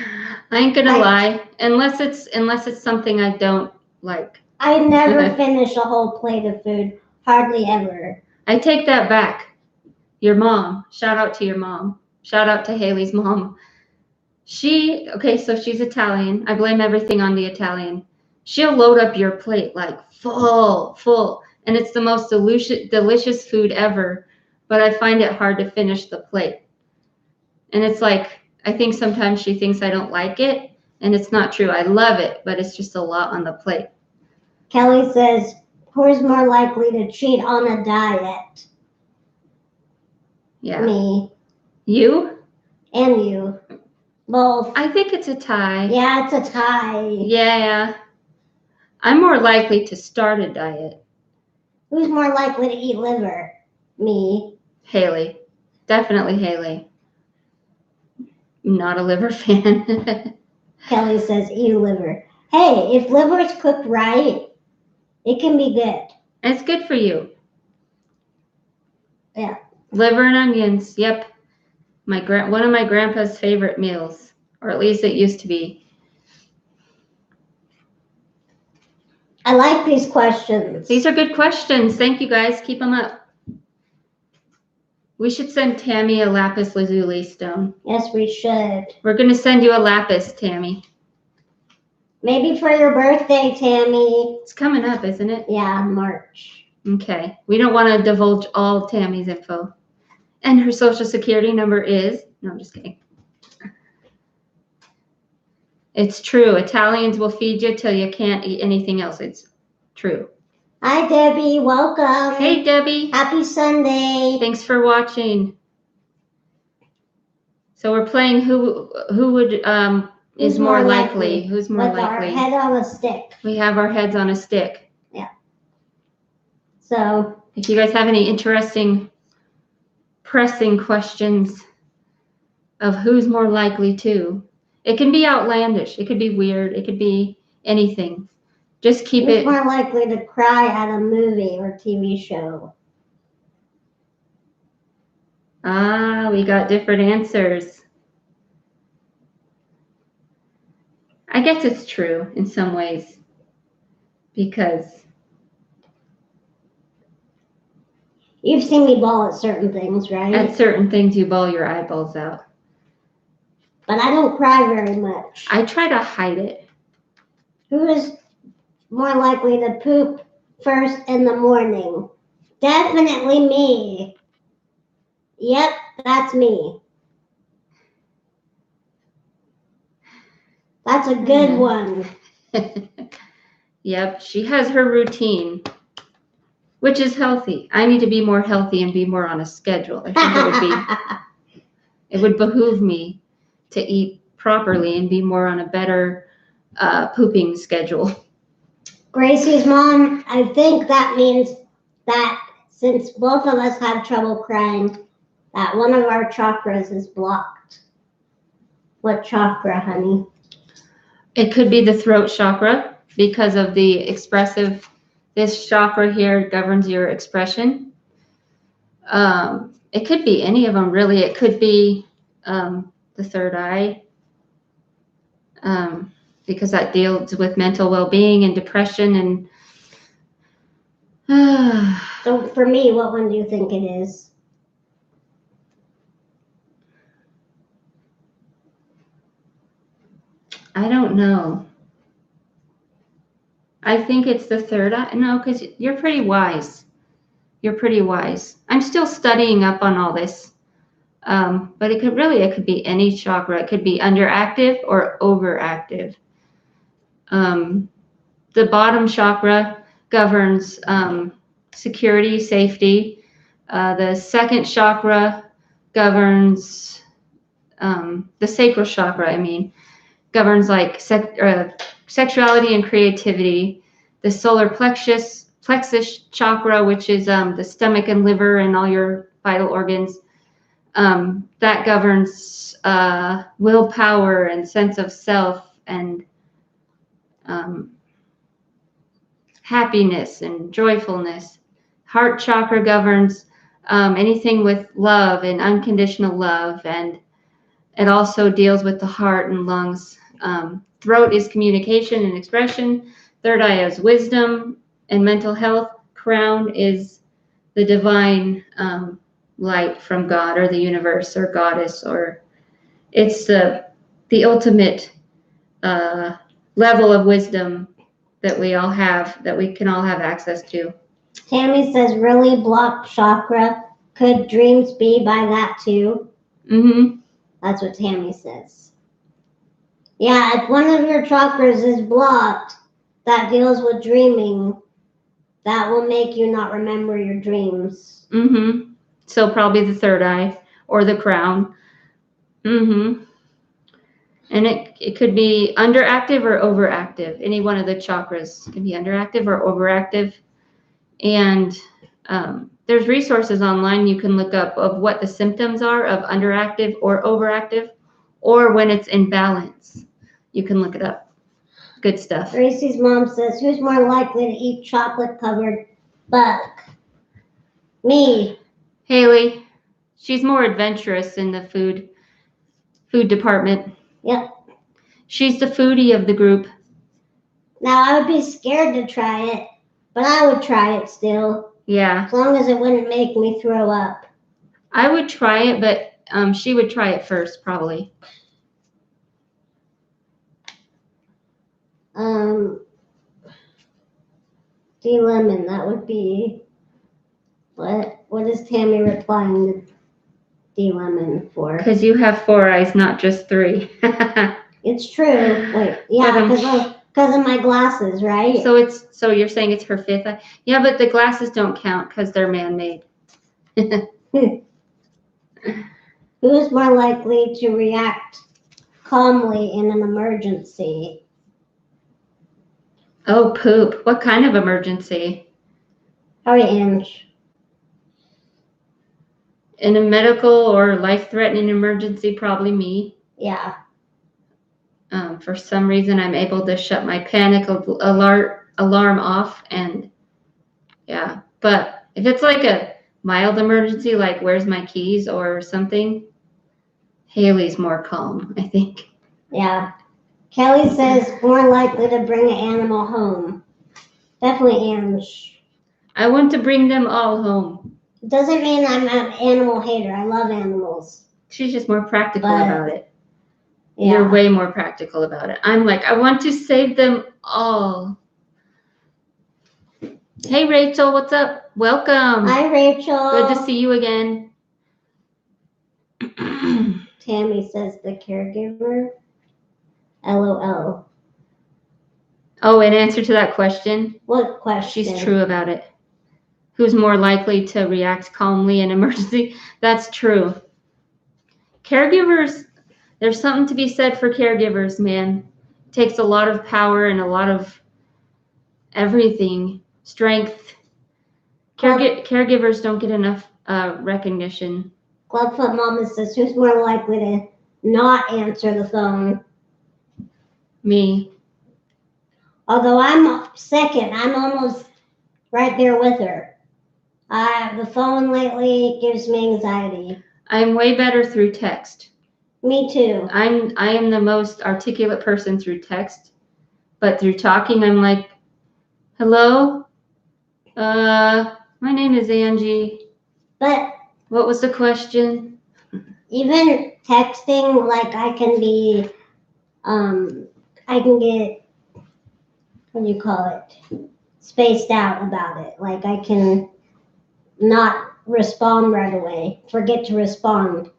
I ain't gonna lie, unless it's something I don't like. I never finish a whole plate of food. Hardly ever. I take that back. Your mom. Shout out to your mom. Shout out to Haley's mom. So she's Italian. I blame everything on the Italian. She'll load up your plate like full, and it's the most delicious food ever, but I find it hard to finish the plate. And it's like, I think sometimes she thinks I don't like it, and it's not true. I love it, but it's just a lot on the plate. Kelly says, who's more likely to cheat on a diet? Yeah. Me. You? And you. Both. I think it's a tie. Yeah, it's a tie. Yeah. I'm more likely to start a diet. Who's more likely to eat liver? Me. Haley. Definitely Haley. Not a liver fan. Kelly says, eat liver. Hey, if liver is cooked right, it can be good. It's good for you. Yeah. Liver and onions. Yep. One of my grandpa's favorite meals, or at least it used to be. I like these questions. These are good questions. Thank you, guys. Keep them up. We should send Tammy a lapis lazuli stone. Yes, we should. We're going to send you a lapis, Tammy. Maybe for your birthday, Tammy. It's coming up, isn't it? Yeah, March. Okay. We don't want to divulge all Tammy's info. And her social security number is... No, I'm just kidding. It's true. Italians will feed you till you can't eat anything else. It's true. Hi, Debbie. Welcome. Hey, Debbie. Happy Sunday. Thanks for watching. So we're playing who would is more likely. Who's more with likely? With our head on a stick. We have our heads on a stick. Yeah. So if you guys have any interesting, pressing questions of who's more likely to, it can be outlandish. It could be weird. It could be anything. Just keep it. Who's more likely to cry at a movie or TV show? We got different answers. I guess it's true in some ways because you've seen me bawl at certain things, right? At certain things, you bawl your eyeballs out. But I don't cry very much. I try to hide it. Who is more likely to poop first in the morning? Definitely me. Yep, that's me. That's a good one. Yep, she has her routine, which is healthy. I need to be more healthy and be more on a schedule. I think it would behoove me to eat properly and be more on a better pooping schedule. Gracie's mom, I think that means that since both of us have trouble crying, that one of our chakras is blocked. What chakra, honey? It could be the throat chakra because of the expressive. This chakra here governs your expression. It could be any of them, really. It could be the third eye because that deals with mental well-being and depression. And so for me, what one do you think it is? I don't know. I think it's the third eye. No, because you're pretty wise. You're pretty wise. I'm still studying up on all this. But it could be any chakra. It could be underactive or overactive. The bottom chakra governs security, safety. The second chakra governs the sacral chakra, governs like sexuality and creativity. The solar plexus chakra, which is the stomach and liver and all your vital organs, that governs willpower and sense of self and happiness and joyfulness. Heart chakra governs anything with love and unconditional love, and it also deals with the heart and lungs. Throat is communication and expression. Third eye is wisdom and mental health. Crown is the divine light from God or the universe or goddess, or it's the ultimate level of wisdom that we all have, that we can all have access to. Tammy says, really blocked chakra. Could dreams be by that too? Mm-hmm. That's what Tammy says. Yeah, if one of your chakras is blocked that deals with dreaming, that will make you not remember your dreams. Mm-hmm. So probably the third eye or the crown. Mm-hmm. And it could be underactive or overactive. Any one of the chakras can be underactive or overactive. And there's resources online you can look up of what the symptoms are of underactive or overactive, or when it's in balance. You can look it up. Good stuff. Gracie's mom says, who's more likely to eat chocolate-covered buck? Me. Haley, she's more adventurous in the food department. Yep. She's the foodie of the group. Now, I would be scared to try it, but I would try it still. Yeah. As long as it wouldn't make me throw up. I would try it, but she would try it first, probably. D-lemon, that would be, what is Tammy replying to D-lemon for? Because you have 4 eyes, not just 3. It's true. Wait, yeah, because of my glasses, right? So you're saying it's her 5th eye? Yeah, but the glasses don't count because they're man-made. Who's more likely to react calmly in an emergency? Oh, poop. What kind of emergency? Hurry, Ange. In a medical or life-threatening emergency, probably me. Yeah. For some reason, I'm able to shut my panic alarm off, and yeah. But if it's like a mild emergency, like where's my keys or something, Haley's more calm, I think. Yeah. Kelly says more likely to bring an animal home. Definitely Ange. I want to bring them all home. Doesn't mean I'm an animal hater. I love animals. She's just more practical about it. Yeah. You're way more practical about it. I'm like, I want to save them all. Hey, Rachel, what's up? Welcome. Hi, Rachel. Good to see you again. Tammy says the caregiver. LOL. Oh, in answer to that question? What question? She's true about it. Who's more likely to react calmly in emergency? That's true. Caregivers, there's something to be said for caregivers, man. It takes a lot of power and a lot of everything. Strength. Caregivers don't get enough recognition. Clubfoot Mama says, who's more likely to not answer the phone? Me. Although I'm second, I'm almost right there with her. The phone lately gives me anxiety. I'm way better through text. Me too. I am the most articulate person through text, but through talking, I'm like, hello, my name is Angie. But what was the question? Even texting, like I can be, I can get, what do you call it? Spaced out about it. Like I can not respond right away. Forget to respond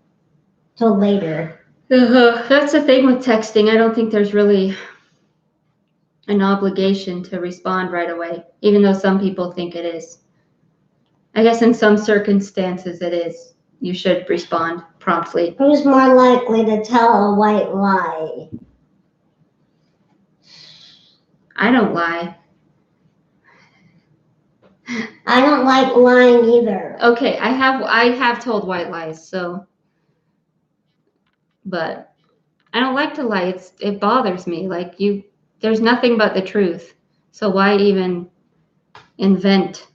till later. That's the thing with texting. I don't think there's really an obligation to respond right away, even though some people think it is. I guess in some circumstances it is. You should respond promptly. Who's more likely to tell a white lie? I don't lie. I don't like lying either. Okay, I have told white lies, so, but I don't like to lie. It bothers me. Like there's nothing but the truth. So why even invent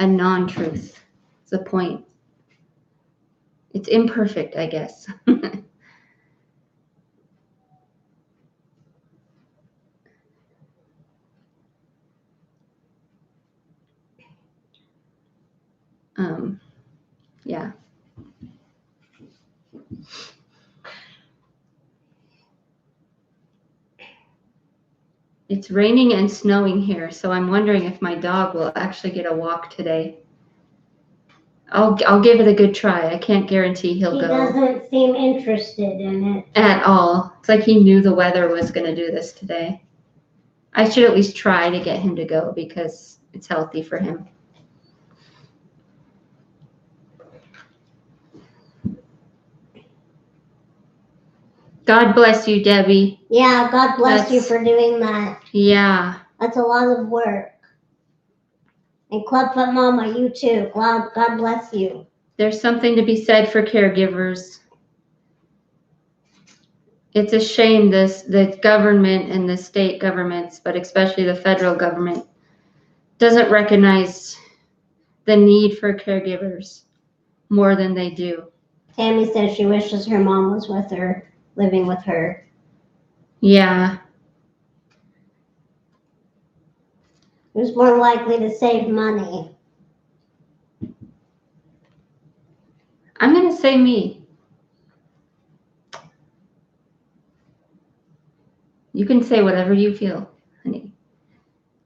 a non-truth. It's the point. It's imperfect, I guess. Yeah. It's raining and snowing here, so I'm wondering if my dog will actually get a walk today. I'll give it a good try. I can't guarantee he'll He go doesn't seem interested in it. at all. It's like he knew the weather was going to do this today. I should at least try to get him to go because it's healthy for him. God bless you, Debbie. Yeah, God bless you That's- for doing that. Yeah. That's a lot of work. And Clubfoot Mama, you too. God bless you. There's something to be said for caregivers. It's a shame the government and the state governments, but especially the federal government, doesn't recognize the need for caregivers more than they do. Tammy says she wishes her mom was with her, living with her. Yeah. Who's more likely to save money? I'm going to say me. You can say whatever you feel, honey.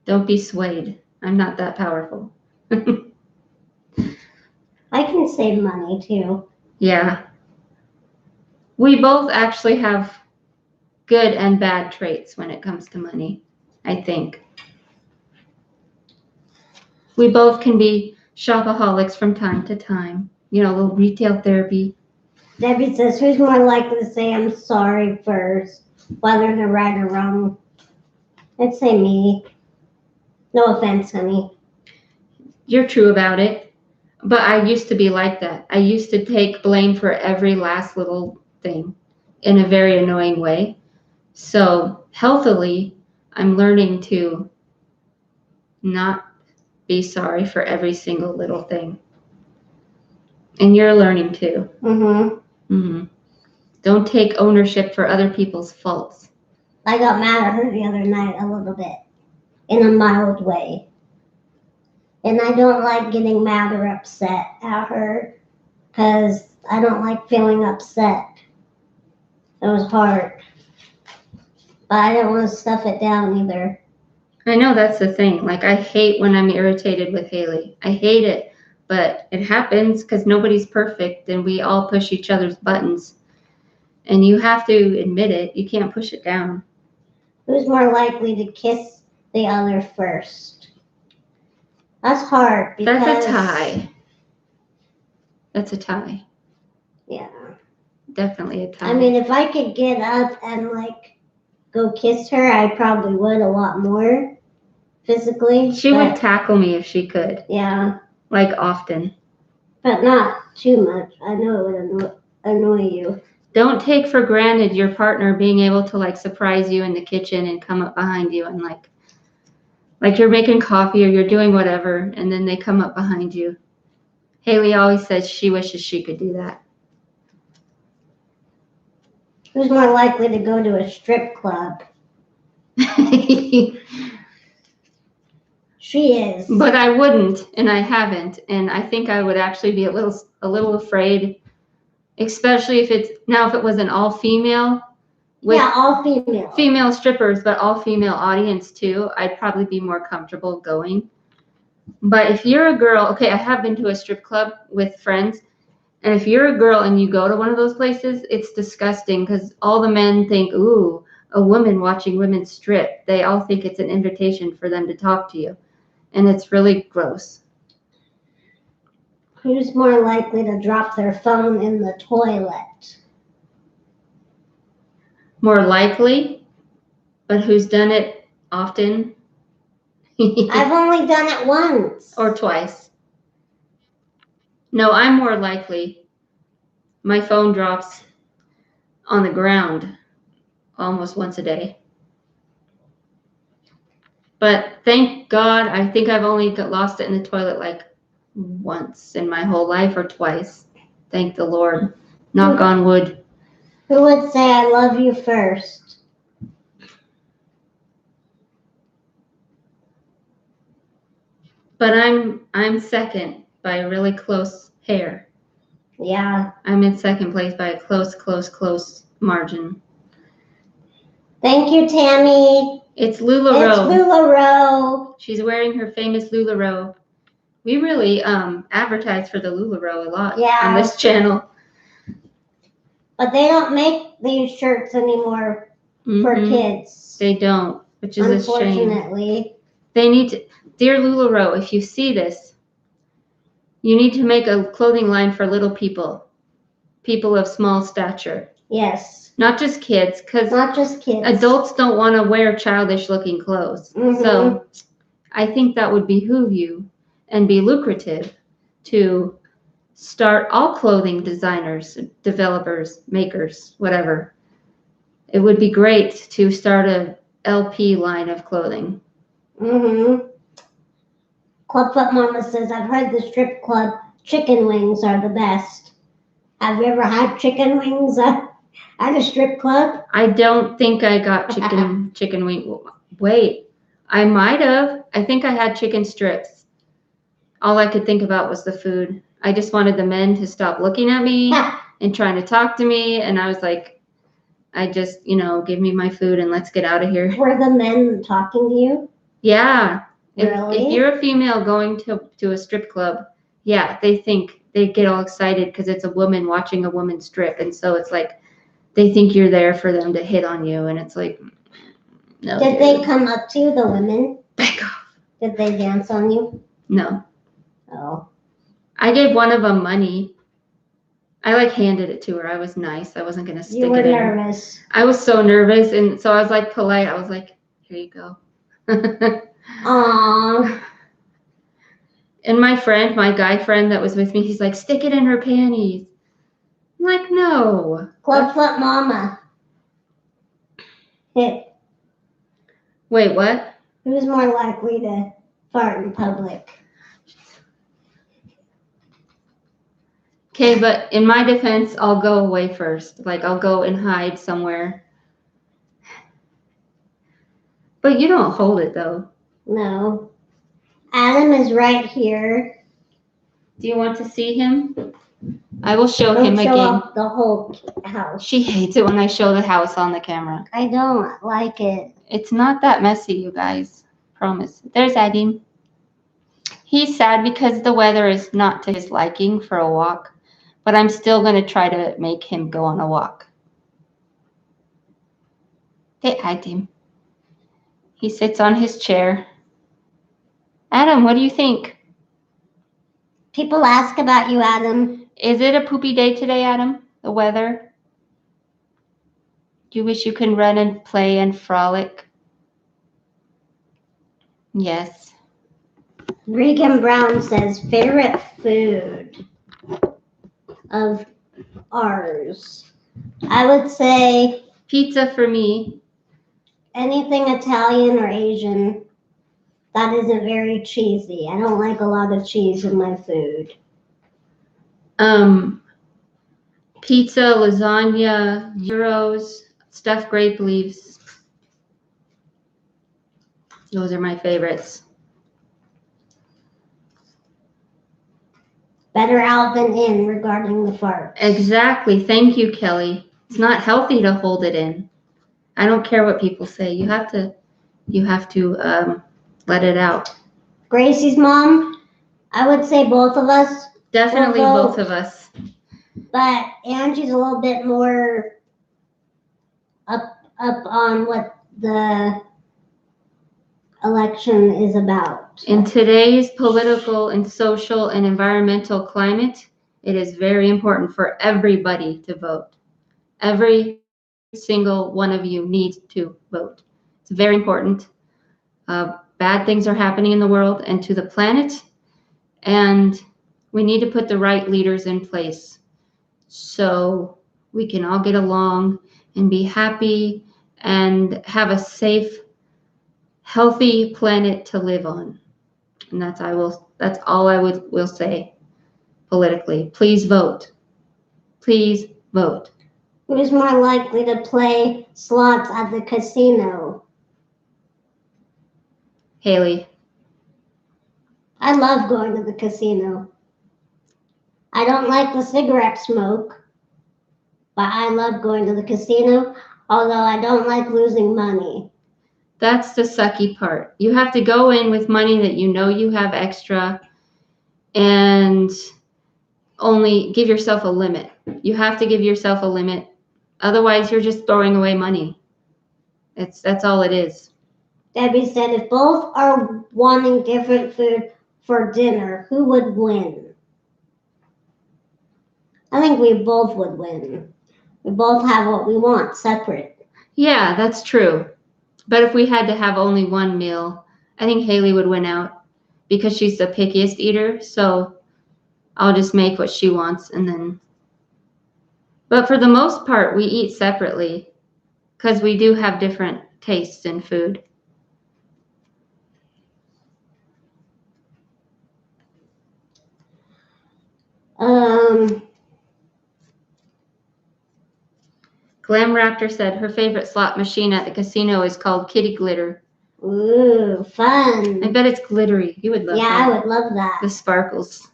Don't be swayed. I'm not that powerful. I can save money too. Yeah. We both actually have good and bad traits when it comes to money, I think. We both can be shopaholics from time to time. You know, a little retail therapy. Debbie says, who's more likely to say I'm sorry first, whether they're right or wrong? I'd say me. No offense, honey. You're true about it. But I used to be like that. I used to take blame for every last little thing in a very annoying way. So healthily, I'm learning to not be sorry for every single little thing. And you're learning too. Don't take ownership for other people's faults. I got mad at her the other night a little bit, in a mild way. And I don't like getting mad or upset at her, because I don't like feeling upset. It was hard. But I don't want to stuff it down either. I know that's the thing. Like, I hate when I'm irritated with Haley. I hate it. But it happens because nobody's perfect and we all push each other's buttons. And you have to admit it. You can't push it down. Who's more likely to kiss the other first? That's hard because... That's a tie. That's a tie. Yeah. Definitely a tie. I mean, if I could get up and, like, go kiss her, I probably would a lot more physically. She would tackle me if she could. Yeah. Like, often. But not too much. I know it would annoy you. Don't take for granted your partner being able to, like, surprise you in the kitchen and come up behind you and, like you're making coffee or you're doing whatever, and then they come up behind you. Haley always says she wishes she could do that. Who's more likely to go to a strip club? She is. But I wouldn't, and I haven't, and I think I would actually be a little afraid, especially if it was an all-female. Yeah, all female. Female strippers, but all female audience too. I'd probably be more comfortable going. But if you're a girl, okay, I have been to a strip club with friends, and if you're a girl and you go to one of those places, it's disgusting because all the men think, ooh, a woman watching women strip. They all think it's an invitation for them to talk to you, and it's really gross. Who's more likely to drop their phone in the toilet? More likely, but who's done it often? I've only done it once. Or twice. No, I'm more likely. My phone drops on the ground almost once a day. But thank God, I think I've only lost it in the toilet like once in my whole life or twice. Thank the Lord. Knock on wood. Who would say I love you first? But I'm second by a really close hair. Yeah. I'm in second place by a close margin. Thank you, Tammy. It's LuLaRoe. It's LuLaRoe. She's wearing her famous LuLaRoe. We really advertise for the LuLaRoe a lot on this channel. But they don't make these shirts anymore for kids. They don't, which is a shame. Unfortunately. They need to, dear LuLaRoe, if you see this, you need to make a clothing line for little people of small stature. Yes. Not just kids, because adults don't want to wear childish-looking clothes. So I think that would behoove you and be lucrative to start all clothing designers, developers, makers, whatever. It would be great to start a LP line of clothing. Clubfoot Mama says, I've heard the strip club chicken wings are the best. Have you ever had chicken wings at a strip club? I don't think I got chicken wing. Wait, I might have. I think I had chicken strips. All I could think about was the food. I just wanted the men to stop looking at me and trying to talk to me. And I was like, I just, give me my food and let's get out of here. Were the men talking to you? Yeah. Really? If you're a female going to a strip club, yeah, they get all excited because it's a woman watching a woman strip. And so it's like, they think you're there for them to hit on you. And it's like, no. Did they come up to you, the women? Back off. Did they dance on you? No. Oh. I gave one of them money. I handed it to her. I was nice. I wasn't going to stick it in. You were nervous. I was so nervous. And so I was like polite. I was like, here you go. Aww. And my guy friend that was with me, he's like, stick it in her panties. I'm like, no. Clubfoot Mama. Wait, what? Who's more likely to fart in public? Okay, but in my defense, I'll go away first. I'll go and hide somewhere. But you don't hold it, though. No. Adam is right here. Do you want to see him? I will show him again. Show off the whole house. She hates it when I show the house on the camera. I don't like it. It's not that messy, you guys. Promise. There's Adam. He's sad because the weather is not to his liking for a walk. But I'm still going to try to make him go on a walk. Hey, Adam. He sits on his chair. Adam, what do you think? People ask about you, Adam. Is it a poopy day today, Adam? The weather? Do you wish you can run and play and frolic? Yes. Regan Brown says, favorite food of ours. I would say pizza for me. Anything Italian or Asian that isn't very cheesy. I don't like a lot of cheese in my food. Pizza, lasagna, gyros, stuffed grape leaves. Those are my favorites. Better out than in regarding the fart. Exactly. Thank you, Kelly. It's not healthy to hold it in. I don't care what people say. You have to let it out. Gracie's mom, I would say both of us. Definitely both of us. But Angie's a little bit more up on what the election is about. In today's political and social and environmental climate, it is very important for everybody to vote. Every single one of you needs to vote. It's very important. Bad things are happening in the world and to the planet, and we need to put the right leaders in place so we can all get along and be happy and have a safe, healthy planet to live on. And I will That's all I will say politically. Please vote. Please vote. Who's more likely to play slots at the casino? Haley. I love going to the casino. I don't like the cigarette smoke, but I love going to the casino, although I don't like losing money. That's the sucky part. You have to go in with money that you know you have extra and only give yourself a limit. You have to give yourself a limit. Otherwise, you're just throwing away money. That's all it is. Debbie said if both are wanting different food for dinner, who would win? I think we both would win. We both have what we want separate. Yeah, that's true. But if we had to have only one meal, I think Haley would win out because she's the pickiest eater. So I'll just make what she wants and then. But for the most part, we eat separately because we do have different tastes in food. Glam Raptor said her favorite slot machine at the casino is called Kitty Glitter. Ooh, fun. I bet it's glittery. You would love that. Yeah, I would love that. The sparkles.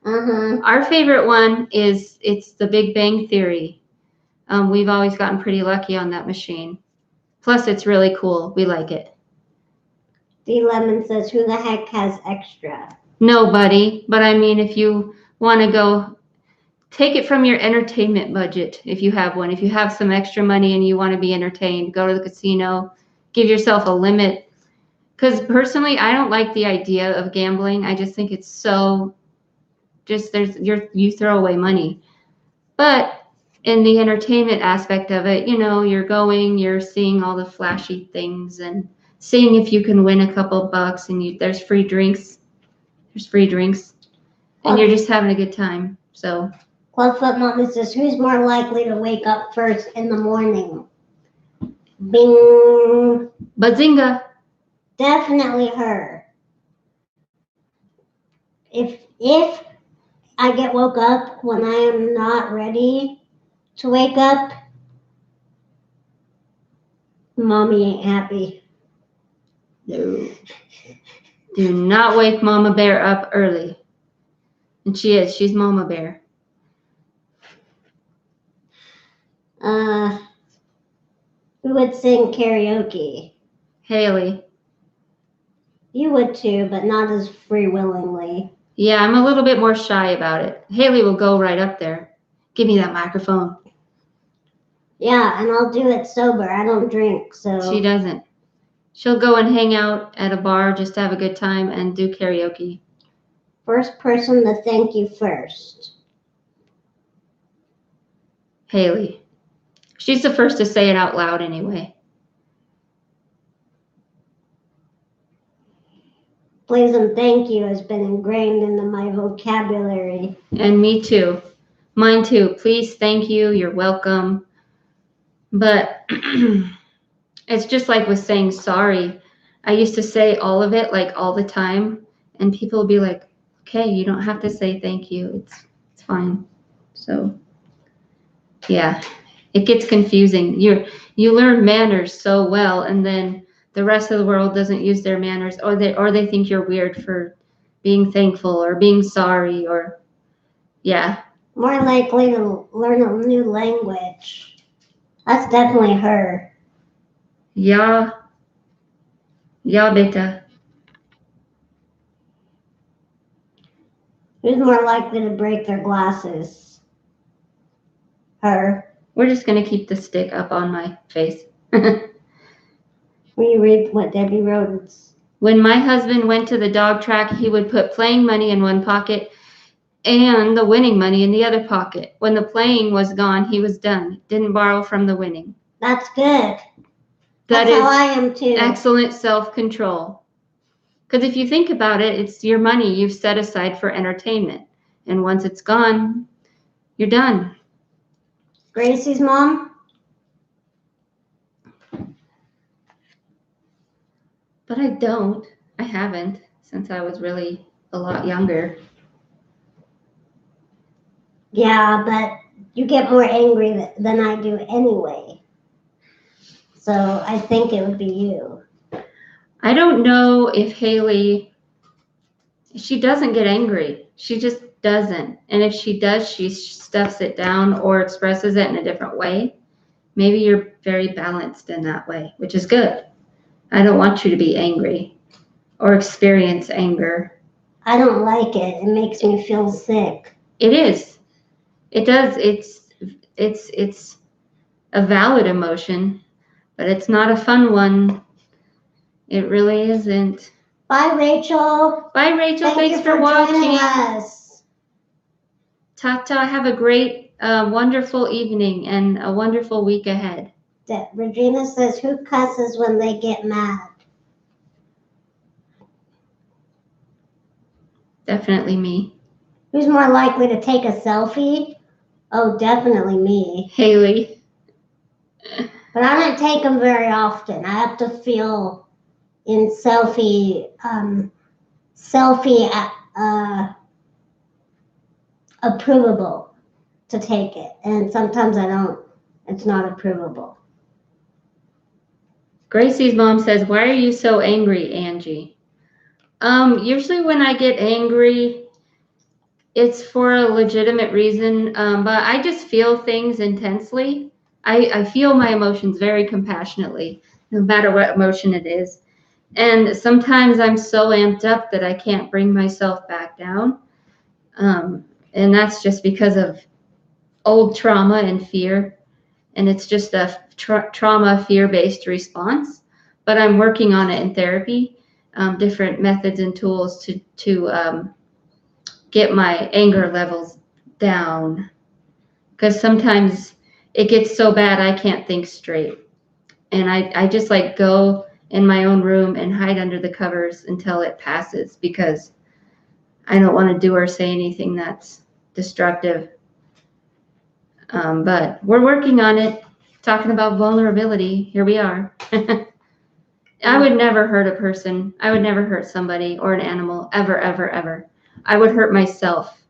Uh-huh. Our favorite one it's the Big Bang Theory. We've always gotten pretty lucky on that machine. Plus, it's really cool. We like it. D Lemon says, who the heck has extra? Nobody. But I mean, if you want to go, take it from your entertainment budget if you have one. If you have some extra money and you want to be entertained, go to the casino. Give yourself a limit. Because personally, I don't like the idea of gambling. I just think it's so you throw away money. But in the entertainment aspect of it, you're seeing all the flashy things and seeing if you can win a couple bucks and there's free drinks. And you're just having a good time. So Clubfoot Mama says, who's more likely to wake up first in the morning? Bing. Bazinga. Definitely her. If I get woke up when I am not ready to wake up, Mommy ain't happy. No. Do not wake Mama Bear up early. And she's Mama Bear. Who would sing karaoke? Haley. You would too, but not as free willingly. Yeah, I'm a little bit more shy about it. Haley will go right up there. Give me that microphone. Yeah, and I'll do it sober. I don't drink, so. She doesn't. She'll go and hang out at a bar just to have a good time and do karaoke. First person to thank you first. Haley. She's the first to say it out loud anyway. Please and thank you has been ingrained into my vocabulary. And me too. Mine too. Please, thank you. You're welcome. But it's just like with saying sorry. I used to say all of it like all the time. And people would be like, okay, you don't have to say thank you. It's fine. So, yeah, it gets confusing. You learn manners so well, and then the rest of the world doesn't use their manners, or they think you're weird for being thankful or being sorry, or yeah. More likely to learn a new language. That's definitely her. Yeah. Yeah, beta. Who's more likely to break their glasses? Her. We're just gonna keep the stick up on my face. Will you read what Debbie wrote? When my husband went to the dog track, he would put playing money in one pocket and the winning money in the other pocket. When the playing was gone, he was done. Didn't borrow from the winning. That's good. That That's is how I am too. excellent self-control. Because if you think about it, it's your money you've set aside for entertainment. And once it's gone, you're done. Gracie's mom? But I don't. I haven't since I was really a a lot younger. Yeah, but you get more angry than I do anyway. So I think it would be you. I don't know if Haley, she doesn't get angry. She just doesn't. And if she does, she stuffs it down or expresses it in a different way. Maybe you're very balanced in that way, which is good. I don't want you to be angry or experience anger. I don't like it. It makes me feel sick. It is. It does. It's a valid emotion, but it's not a fun one. It really isn't. Bye, Rachel. Bye, Rachel. Thank Thanks you for joining watching. us. Ta-ta. Have a great, wonderful evening and a wonderful week ahead. Regina says, who cusses when they get mad? Definitely me. Who's more likely to take a selfie? Oh, definitely me. Haley. But I don't take them very often. I have to feel in selfie approvable to take it, and sometimes I don't. It's not approvable. Gracie's mom says, why are you so angry, Angie? Usually when I get angry, it's for a legitimate reason, but I just feel things intensely. I feel my emotions very compassionately, no matter what emotion it is. And sometimes I'm so amped up that I can't bring myself back down. And that's just because of old trauma and fear. And it's just a trauma fear-based response. But I'm working on it in therapy, different methods and tools to get my anger levels down. Because sometimes it gets so bad I can't think straight. And I just like go in my own room and hide under the covers until it passes, because I don't want to do or say anything that's destructive. But we're working on it, talking about vulnerability. Here we are. I would never hurt a person. I would never hurt somebody or an animal, ever, ever, ever. I would hurt myself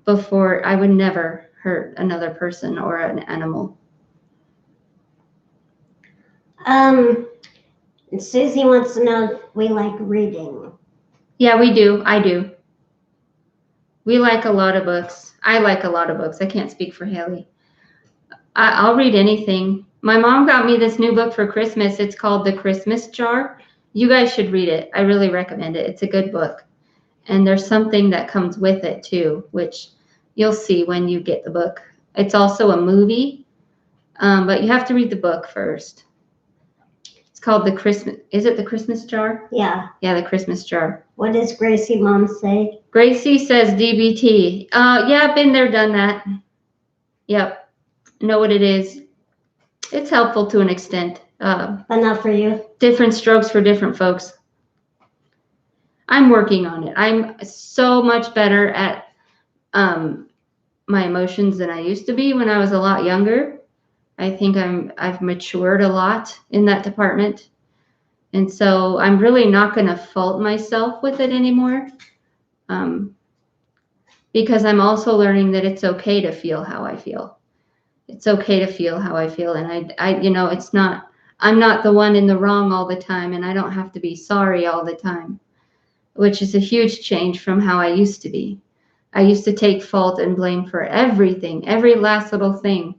before. I would never hurt another person or an animal. Susie wants to know if we like reading. Yeah, we do. I do. We like a lot of books. I like a lot of books. I can't speak for Haley. I'll read anything. My mom got me this new book for Christmas. It's called The Christmas Jar. You guys should read it. I really recommend it. It's a good book. And there's something that comes with it too, which you'll see when you get the book. It's also a movie, but you have to read the book first. It's called The Christmas. Is it The Christmas Jar? Yeah. Yeah, The Christmas Jar. What does Gracie mom say? Gracie says DBT. Yeah, been there, done that. Yep. Know what it is. It's helpful to an extent. But not for you. Different strokes for different folks. I'm working on it. I'm so much better at my emotions than I used to be when I was a lot younger. I think I've matured a lot in that department. And so I'm really not going to fault myself with it anymore. Because I'm also learning that it's okay to feel how I feel. It's okay to feel how I feel. And it's not, I'm not the one in the wrong all the time, and I don't have to be sorry all the time, which is a huge change from how I used to be. I used to take fault and blame for everything, every last little thing.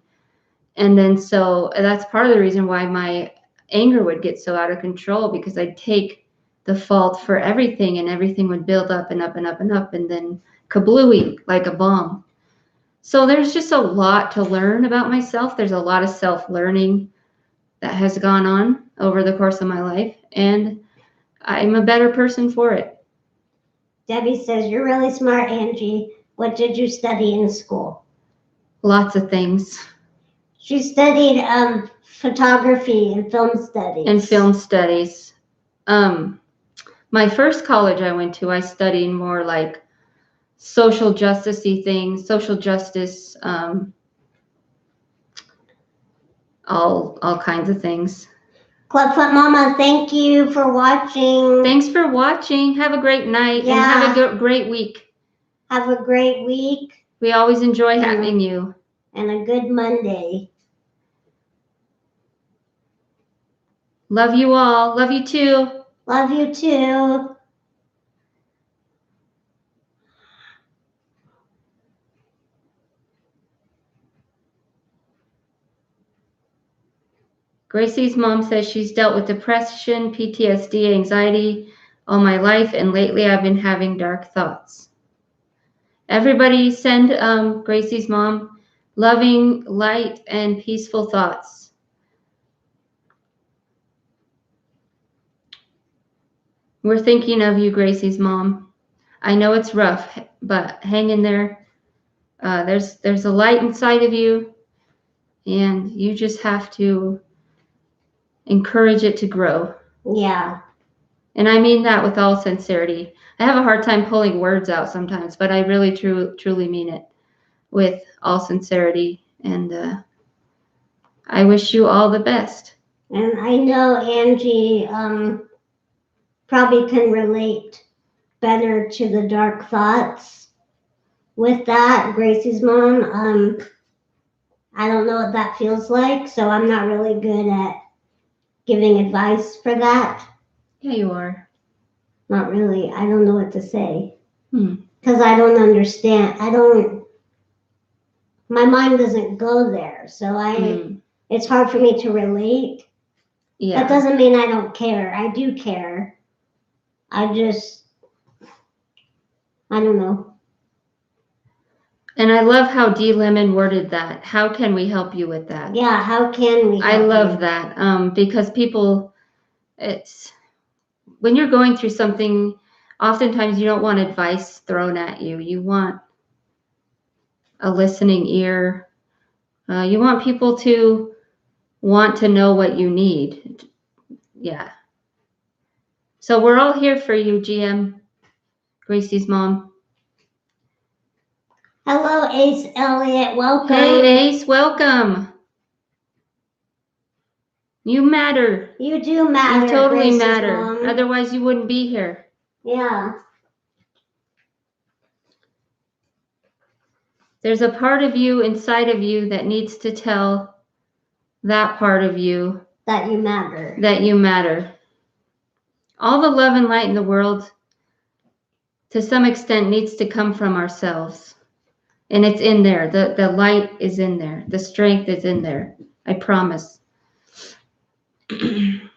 And then so that's part of the reason why my anger would get so out of control, because I'd take the fault for everything and everything would build up and up and up and up, and then kablooey, like a bomb. So there's just a lot to learn about myself. There's a lot of self-learning that has gone on over the course of my life, and I'm a better person for it. Debbie says, you're really smart, Angie. What did you study in school? Lots of things. She studied photography and film studies. My first college I went to, I studied more like social justice-y things, social justice, all kinds of things. Clubfoot Mama, thank you for watching. Thanks for watching. Have a great night and have a great week. Have a great week. We always enjoy having you. And a good Monday. Love you all. Love you too. Love you too. Gracie's mom says she's dealt with depression, PTSD, anxiety all my life, and lately I've been having dark thoughts. Everybody send Gracie's mom loving, light, and peaceful thoughts. We're thinking of you, Gracie's mom. I know it's rough, but hang in there. There's a light inside of you, and you just have to encourage it to grow. Yeah. And I mean that with all sincerity. I have a hard time pulling words out sometimes, but I really truly mean it with all sincerity. And I wish you all the best. And I know Angie probably can relate better to the dark thoughts. With that, Gracie's mom, I don't know what that feels like, so I'm not really good at giving advice for that. Yeah, you are. Not really. I don't know what to say. Because I don't understand. My mind doesn't go there. So it's hard for me to relate. Yeah. That doesn't mean I don't care. I do care. I don't know. And I love how D. Lemon worded that. How can we help you with that? Yeah, how can we help I love you? that because people, when you're going through something, oftentimes you don't want advice thrown at you. You want a listening ear. You want people to want to know what you need. Yeah. So we're all here for you, GM, Gracie's mom. Hello, Ace Elliott. Welcome. Hey, Ace, welcome. You matter. You do matter. You totally Gracie's matter. mom. Otherwise, you wouldn't be here. Yeah. There's a part of you inside of you that needs to tell that part of you that you matter. That you matter. All the love and light in the world, to some extent, needs to come from ourselves. And it's in there. The light is in there. The strength is in there. I promise. I'm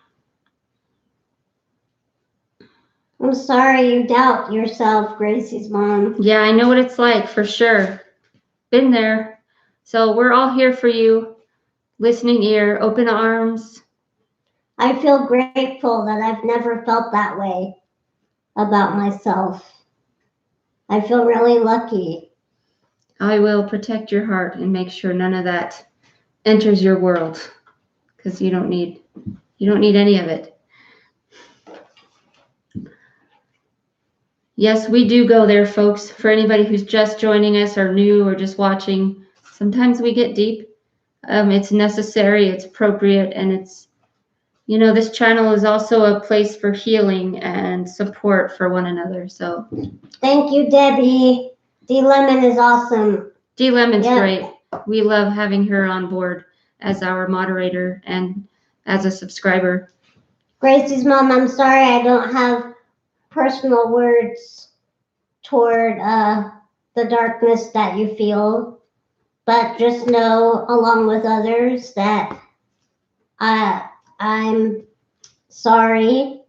sorry you doubt yourself, Gracie's mom. Yeah, I know what it's like, for sure. Been there. So we're all here for you. Listening ear, open arms. I feel grateful that I've never felt that way about myself. I feel really lucky. I will protect your heart and make sure none of that enters your world, because you don't need any of it. Yes, we do go there, folks. For anybody who's just joining us or new or just watching, sometimes we get deep. It's necessary, it's appropriate, and it's, this channel is also a place for healing and support for one another. So thank you, Debbie. D. Lemon is awesome. D. Lemon's great. We love having her on board as our moderator and as a subscriber. Gracie's mom, I'm sorry I don't have personal words toward the darkness that you feel, but just know, along with others, that I'm sorry,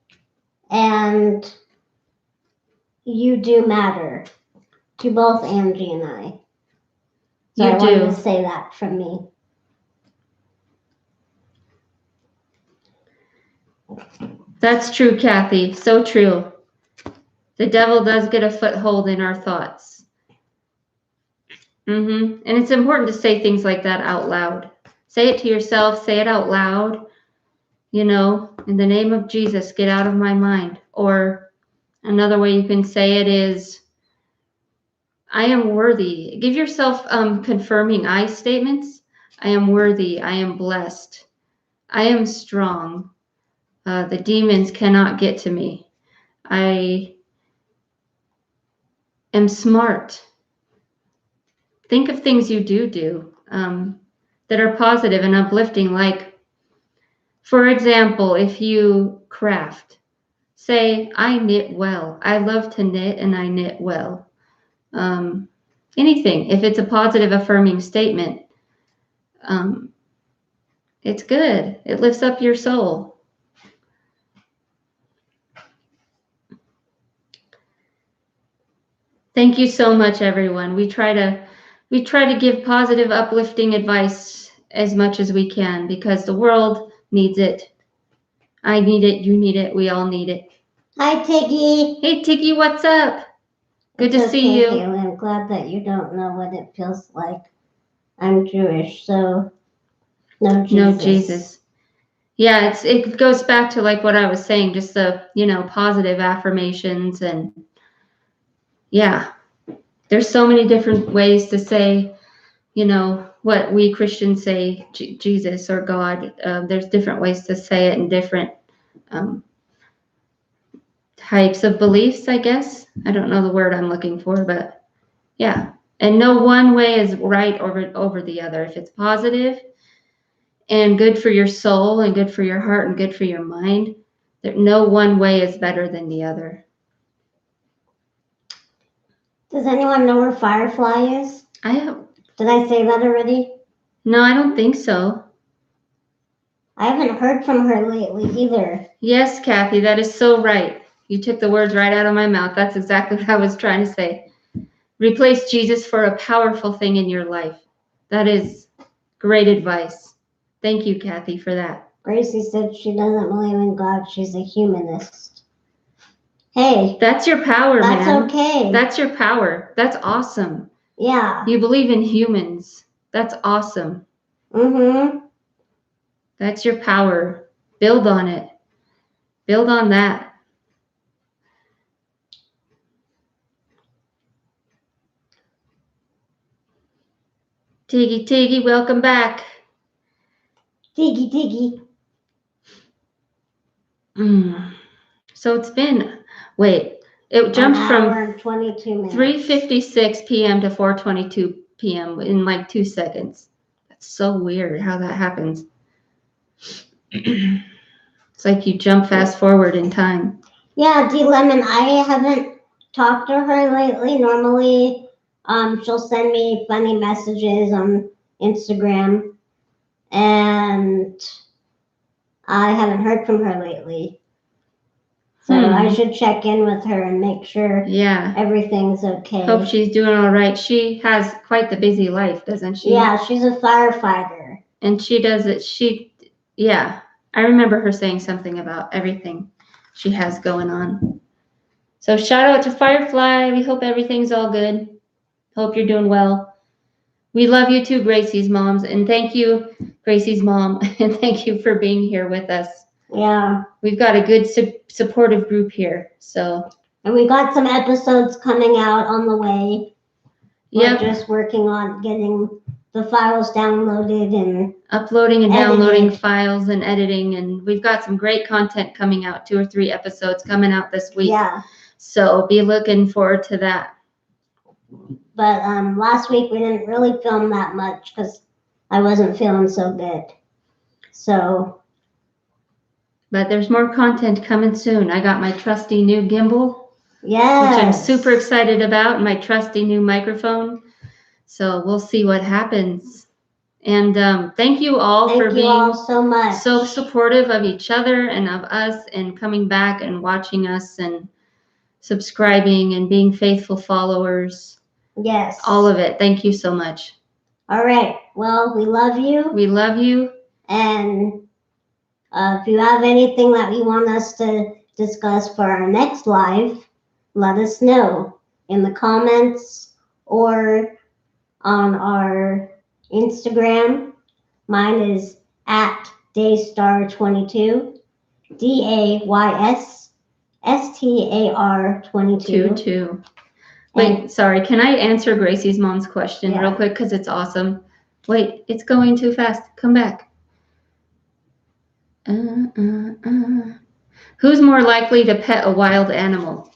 and you do matter to both Angie and I. So I wanted to say that from me. That's true, Kathy. So true. The devil does get a foothold in our thoughts. And it's important to say things like that out loud. Say it to yourself. Say it out loud. In the name of Jesus, get out of my mind. Or another way you can say it is, I am worthy. Give yourself confirming I statements. I am worthy. I am blessed. I am strong. The demons cannot get to me. I am smart. Think of things you do that are positive and uplifting. Like, for example, if you craft, say, I knit well. I love to knit and I knit well. Anything, if it's a positive affirming statement, it's good. It lifts up your soul. Thank you so much, everyone. We try to give positive, uplifting advice as much as we can because the world needs it. I need it. You need it. We all need it. Hi, Tiggy. Hey, Tiggy, what's up? Good to see you. Haley. I'm glad that you don't know what it feels like. I'm Jewish, so no Jesus. No Jesus. Yeah, it goes back to like what I was saying, just the, positive affirmations. And yeah, there's so many different ways to say, what we Christians say, Jesus or God. There's different ways to say it and different types of beliefs, I guess. I don't know the word I'm looking for, but yeah. And no one way is right over the other. If it's positive and good for your soul and good for your heart and good for your mind, that no one way is better than the other. Does anyone know where Firefly is? Did I say that already? No, I don't think so. I haven't heard from her lately either. Yes, Kathy, that is so right. You took the words right out of my mouth. That's exactly what I was trying to say. Replace Jesus for a powerful thing in your life. That is great advice. Thank you, Kathy, for that. Gracie said she doesn't believe in God. She's a humanist. Hey. That's your power, man. That's okay. That's your power. That's awesome. Yeah. You believe in humans. That's awesome. Mm-hmm. That's your power. Build on it. Build on that. Tiggy, welcome back. Tiggy. So it's been, it jumped from 3:56 p.m. to 4:22 p.m. in like 2 seconds. That's so weird how that happens. It's like you jump fast forward in time. Yeah, D Lemon, I haven't talked to her lately. Normally, she'll send me funny messages on Instagram, and I haven't heard from her lately. So I should check in with her and make sure everything's okay. Hope she's doing all right. She has quite the busy life, doesn't she? Yeah, she's a firefighter. And she does it. I remember her saying something about everything she has going on. So shout out to Firefly. We hope everything's all good. Hope you're doing well. We love you too, Gracie's moms. And thank you, Gracie's mom. And thank you for being here with us. Yeah. We've got a good supportive group here. And we got some episodes coming out on the way. We're just working on getting the files downloaded and uploading and downloading files and editing. And we've got some great content coming out, 2 or 3 episodes coming out this week. Yeah. So be looking forward to that. But last week we didn't really film that much because I wasn't feeling so good. But there's more content coming soon. I got my trusty new gimbal. Yes. Which I'm super excited about. My trusty new microphone. So we'll see what happens. And thank you all for being so much. So supportive of each other and of us and coming back and watching us and subscribing and being faithful followers. Yes. All of it. Thank you so much. All right. Well, we love you. We love you. And if you have anything that you want us to discuss for our next live, let us know in the comments or on our Instagram. Mine is at Daystar22, DAYSSTAR22. Wait, sorry. Can I answer Gracie's mom's question real quick? Because it's awesome. Wait, it's going too fast. Come back. Who's more likely to pet a wild animal?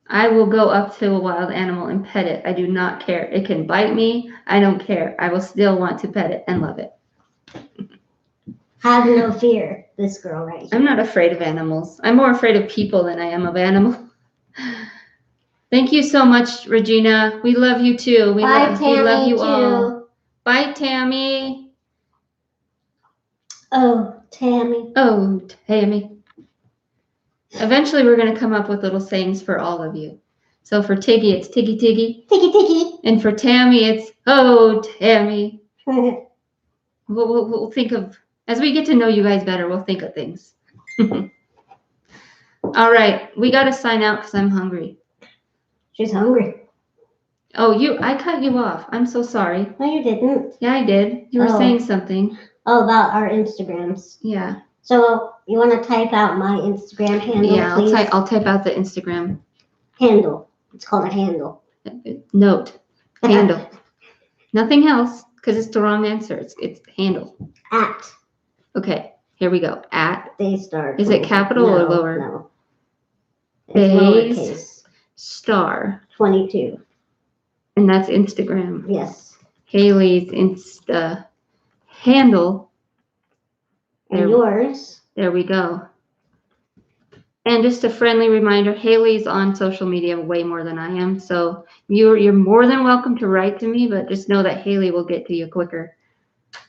I will go up to a wild animal and pet it. I do not care. It can bite me. I don't care. I will still want to pet it and love it. Have no fear, this girl right here. I'm not afraid of animals. I'm more afraid of people than I am of animals. Thank you so much, Regina. We love you too. We Bye, love Tammy, you too. all. Bye, Tammy. Oh, Tammy. Oh, Tammy. Eventually, we're going to come up with little sayings for all of you. So for Tiggy, it's Tiggy Tiggy. Tiggy Tiggy. And for Tammy, it's Oh, Tammy. We'll think of, as we get to know you guys better, we'll think of things. All right, we got to sign out because I'm hungry. She's hungry. Oh, I cut you off. I'm so sorry. No, you didn't. Yeah, I did. You were saying something. Oh, about our Instagrams. Yeah. So you want to type out my Instagram handle, please? Yeah, I'll type out the Instagram. Handle. It's called a handle. Note. Handle. Nothing else, because it's the wrong answer. It's handle. At. Okay, here we go. At. Daystar. Is it capital or lower? No. It's lowercase. Star. 22. And that's Instagram. Yes. Haley's Insta handle. And yours. There we go. And just a friendly reminder, Haley's on social media way more than I am. So you're more than welcome to write to me, but just know that Haley will get to you quicker.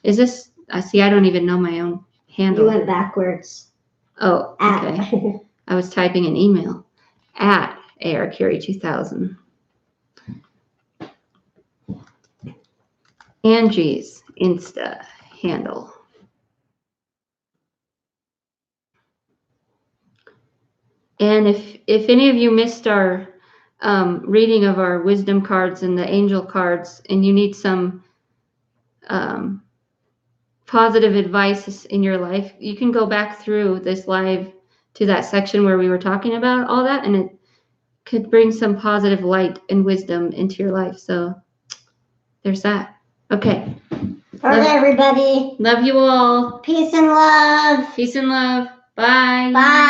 Is this, I see, I don't even know my own handle. You went backwards. Oh, okay. I was typing an email. At ARCurie2000. Angie's Insta handle. And if any of you missed our reading of our wisdom cards and the angel cards, and you need some positive advice in your life, you can go back through this live to that section where we were talking about all that, and it could bring some positive light and wisdom into your life. So there's that. Okay. All right, everybody. Love you all. Peace and love. Peace and love. Bye. Bye.